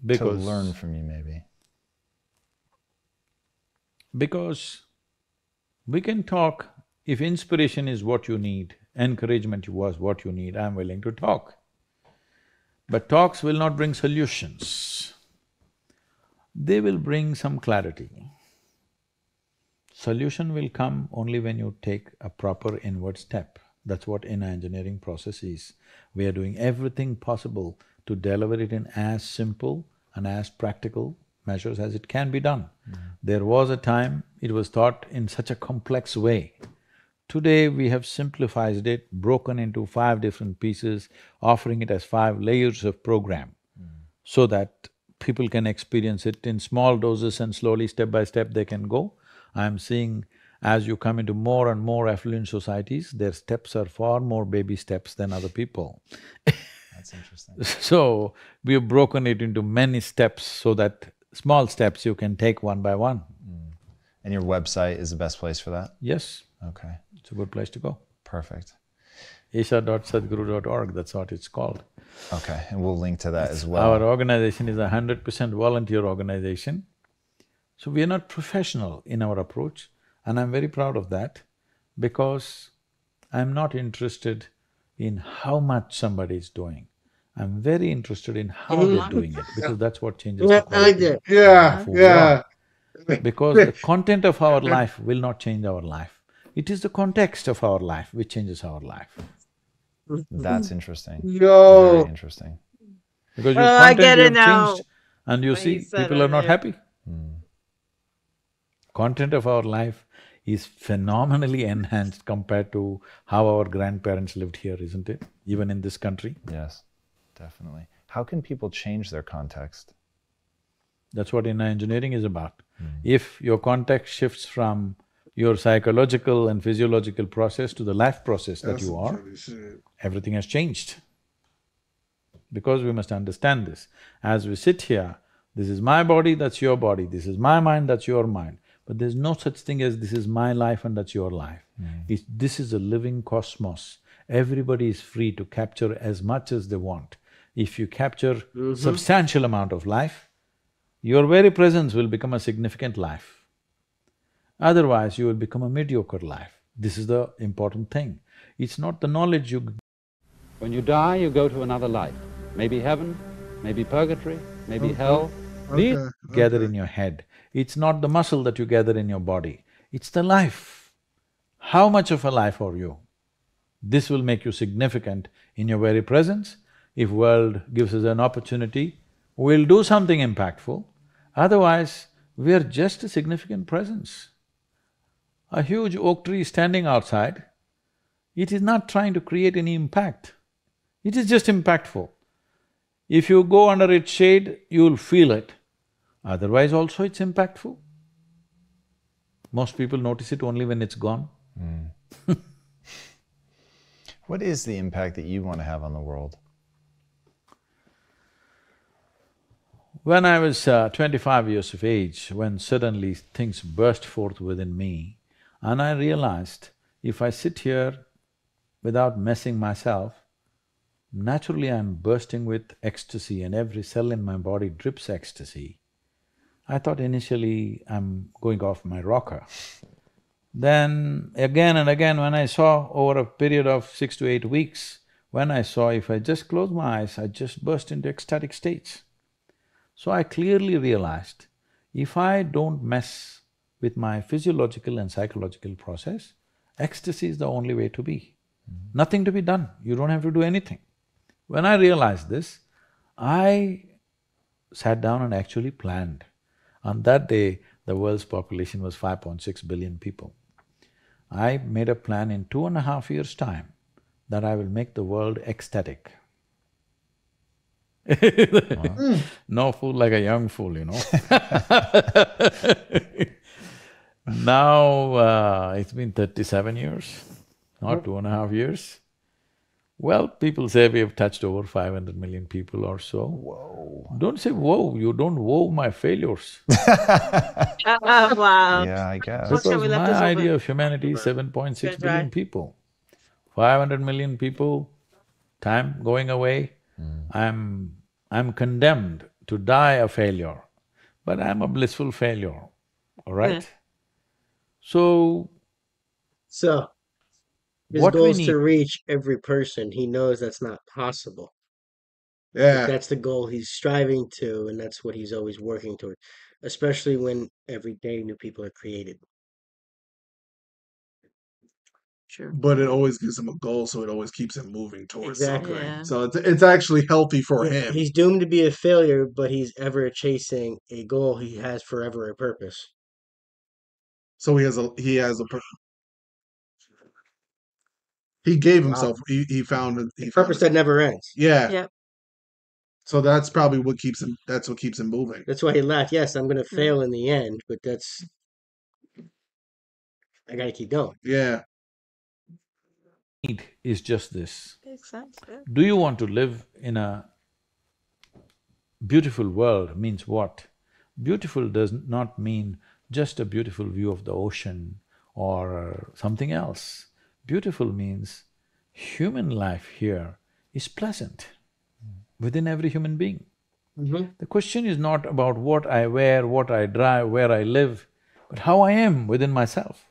because… To learn from you, maybe. Because we can talk, if inspiration is what you need, encouragement was what you need, I'm willing to talk. But talks will not bring solutions. They will bring some clarity. Solution will come only when you take a proper inward step. That's what inner engineering process is. We are doing everything possible to deliver it in as simple and as practical measures as it can be done. There was a time it was taught in such a complex way. Today we have simplified it, broken into 5 different pieces, offering it as 5 layers of program so that people can experience it in small doses and slowly, step by step they can go. I'm seeing as you come into more and more affluent societies, their steps are far more baby steps than other people. That's interesting. So, we have broken it into many steps so that small steps you can take one by one. And your website is the best place for that? Yes. Okay. It's a good place to go. Perfect. isha.sadhguru.org, that's what it's called. Okay, and we'll link to that as well. Our organization is 100% volunteer organization. So we are not professional in our approach, and I'm very proud of that because I'm not interested in how much somebody is doing. I'm very interested in how they're doing it because that's what changes the quality of who we are. Because the content of our life will not change our life. It is the context of our life which changes our life. That's interesting. Yo. Very interesting. Because your I get content you it have now. changed and you When you see said people are it, not yeah. happy. Content of our life is phenomenally enhanced compared to how our grandparents lived here, isn't it? Even in this country. Yes, definitely. How can people change their context? That's what inner engineering is about. If your context shifts from your psychological and physiological process to the life process that you are, everything has changed. Because we must understand this. As we sit here, this is my body, that's your body, this is my mind, that's your mind. But there's no such thing as this is my life and that's your life. This is a living cosmos. Everybody is free to capture as much as they want. If you capture substantial amount of life, your very presence will become a significant life. Otherwise, you will become a mediocre life. This is the important thing. It's not the knowledge you… When you die, you go to another life. Maybe heaven, maybe purgatory, maybe hell. These gather in your head. It's not the muscle that you gather in your body, it's the life. How much of a life are you? This will make you significant in your very presence. If world gives us an opportunity, we'll do something impactful. Otherwise, we're just a significant presence. A huge oak tree standing outside, it is not trying to create any impact. It is just impactful. If you go under its shade, you'll feel it. Otherwise also it's impactful. Most people notice it only when it's gone. What is the impact that you want to have on the world? When I was 25 years of age, when suddenly things burst forth within me, and I realized if I sit here without messing myself, naturally I'm bursting with ecstasy and every cell in my body drips ecstasy. I thought initially I'm going off my rocker. Then again and again when I saw over a period of 6 to 8 weeks, when I saw if I just close my eyes, I just burst into ecstatic states. So I clearly realized, if I don't mess with my physiological and psychological process, ecstasy is the only way to be. Nothing to be done, you don't have to do anything. When I realized this, I sat down and actually planned. On that day, the world's population was 5.6 billion people. I made a plan in 2.5 years' time that I will make the world ecstatic. No fool like a young fool, you know. Now, it's been 37 years, not 2.5 years. Well, people say we have touched over 500 million people or so. Whoa. Don't say whoa, you don't woe my failures. Wow. Yeah, I guess. Because my idea of humanity is 7.6 billion people. 500 million people, time going away, I'm condemned to die a failure, but I'm a blissful failure, all right? Yeah. So his what goal we is to need… reach every person. He knows that's not possible. Yeah. But that's the goal he's striving to, and that's what he's always working toward, especially when every day new people are created. Sure. But it always gives him a goal, so it always keeps him moving towards Exactly. something. Yeah. So it's actually healthy for him. He's doomed to be a failure, but he's ever chasing a goal. He has forever a purpose. So he has a he gave himself, he found a purpose that never ends. Yeah. Yep. So that's probably what keeps him, that's what keeps him moving. That's why he laughed. Yes, I'm going to fail in the end, but I got to keep going. Yeah. Need is just this. Makes sense, yeah. Do you want to live in a beautiful world means what? Beautiful does not mean just a beautiful view of the ocean or something else. Beautiful means human life here is pleasant within every human being. The question is not about what I wear, what I drive, where I live, but how I am within myself.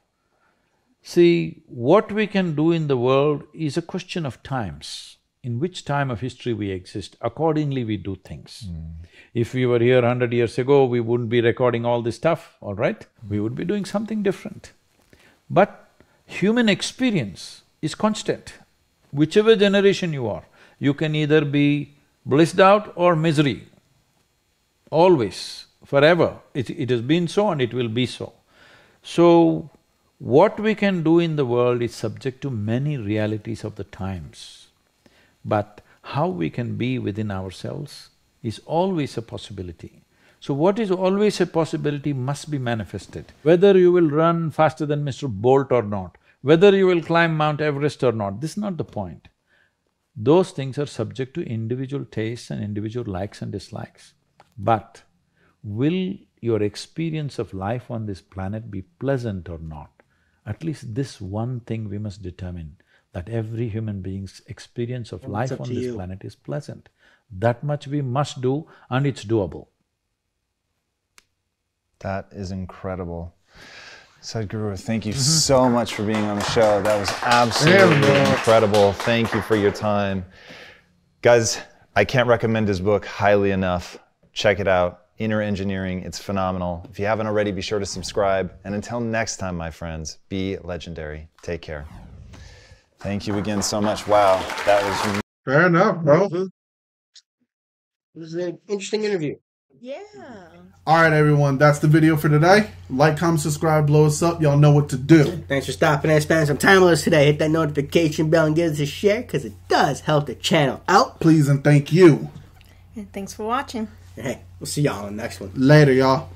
See, what we can do in the world is a question of times. In which time of history we exist, accordingly we do things. If we were here 100 years ago, we wouldn't be recording all this stuff, all right? We would be doing something different. But human experience is constant. Whichever generation you are, you can either be blissed out or misery. Always, forever. It has been so and it will be so. So, what we can do in the world is subject to many realities of the times. But how we can be within ourselves is always a possibility. So what is always a possibility must be manifested. Whether you will run faster than Mr. Bolt or not, whether you will climb Mount Everest or not, this is not the point. Those things are subject to individual tastes and individual likes and dislikes. But will your experience of life on this planet be pleasant or not? At least this one thing we must determine, that every human being's experience of life on this planet is pleasant. That much we must do, and it's doable. That is incredible. Sadhguru, thank you so much for being on the show. That was absolutely incredible. Thank you for your time. Guys, I can't recommend his book highly enough. Check it out. Inner Engineering. It's phenomenal. If you haven't already, be sure to subscribe. And until next time, my friends, be legendary. Take care. Thank you again so much. Wow, that was fair enough, bro. It was an interesting interview. Yeah. All right, everyone. That's the video for today. Like, comment, subscribe, blow us up. Y'all know what to do. Thanks for stopping and spending some time with us today. Hit that notification bell and give us a share because it does help the channel out. Please and thank you. And thanks for watching. Hey, we'll see y'all on the next one. Later, y'all.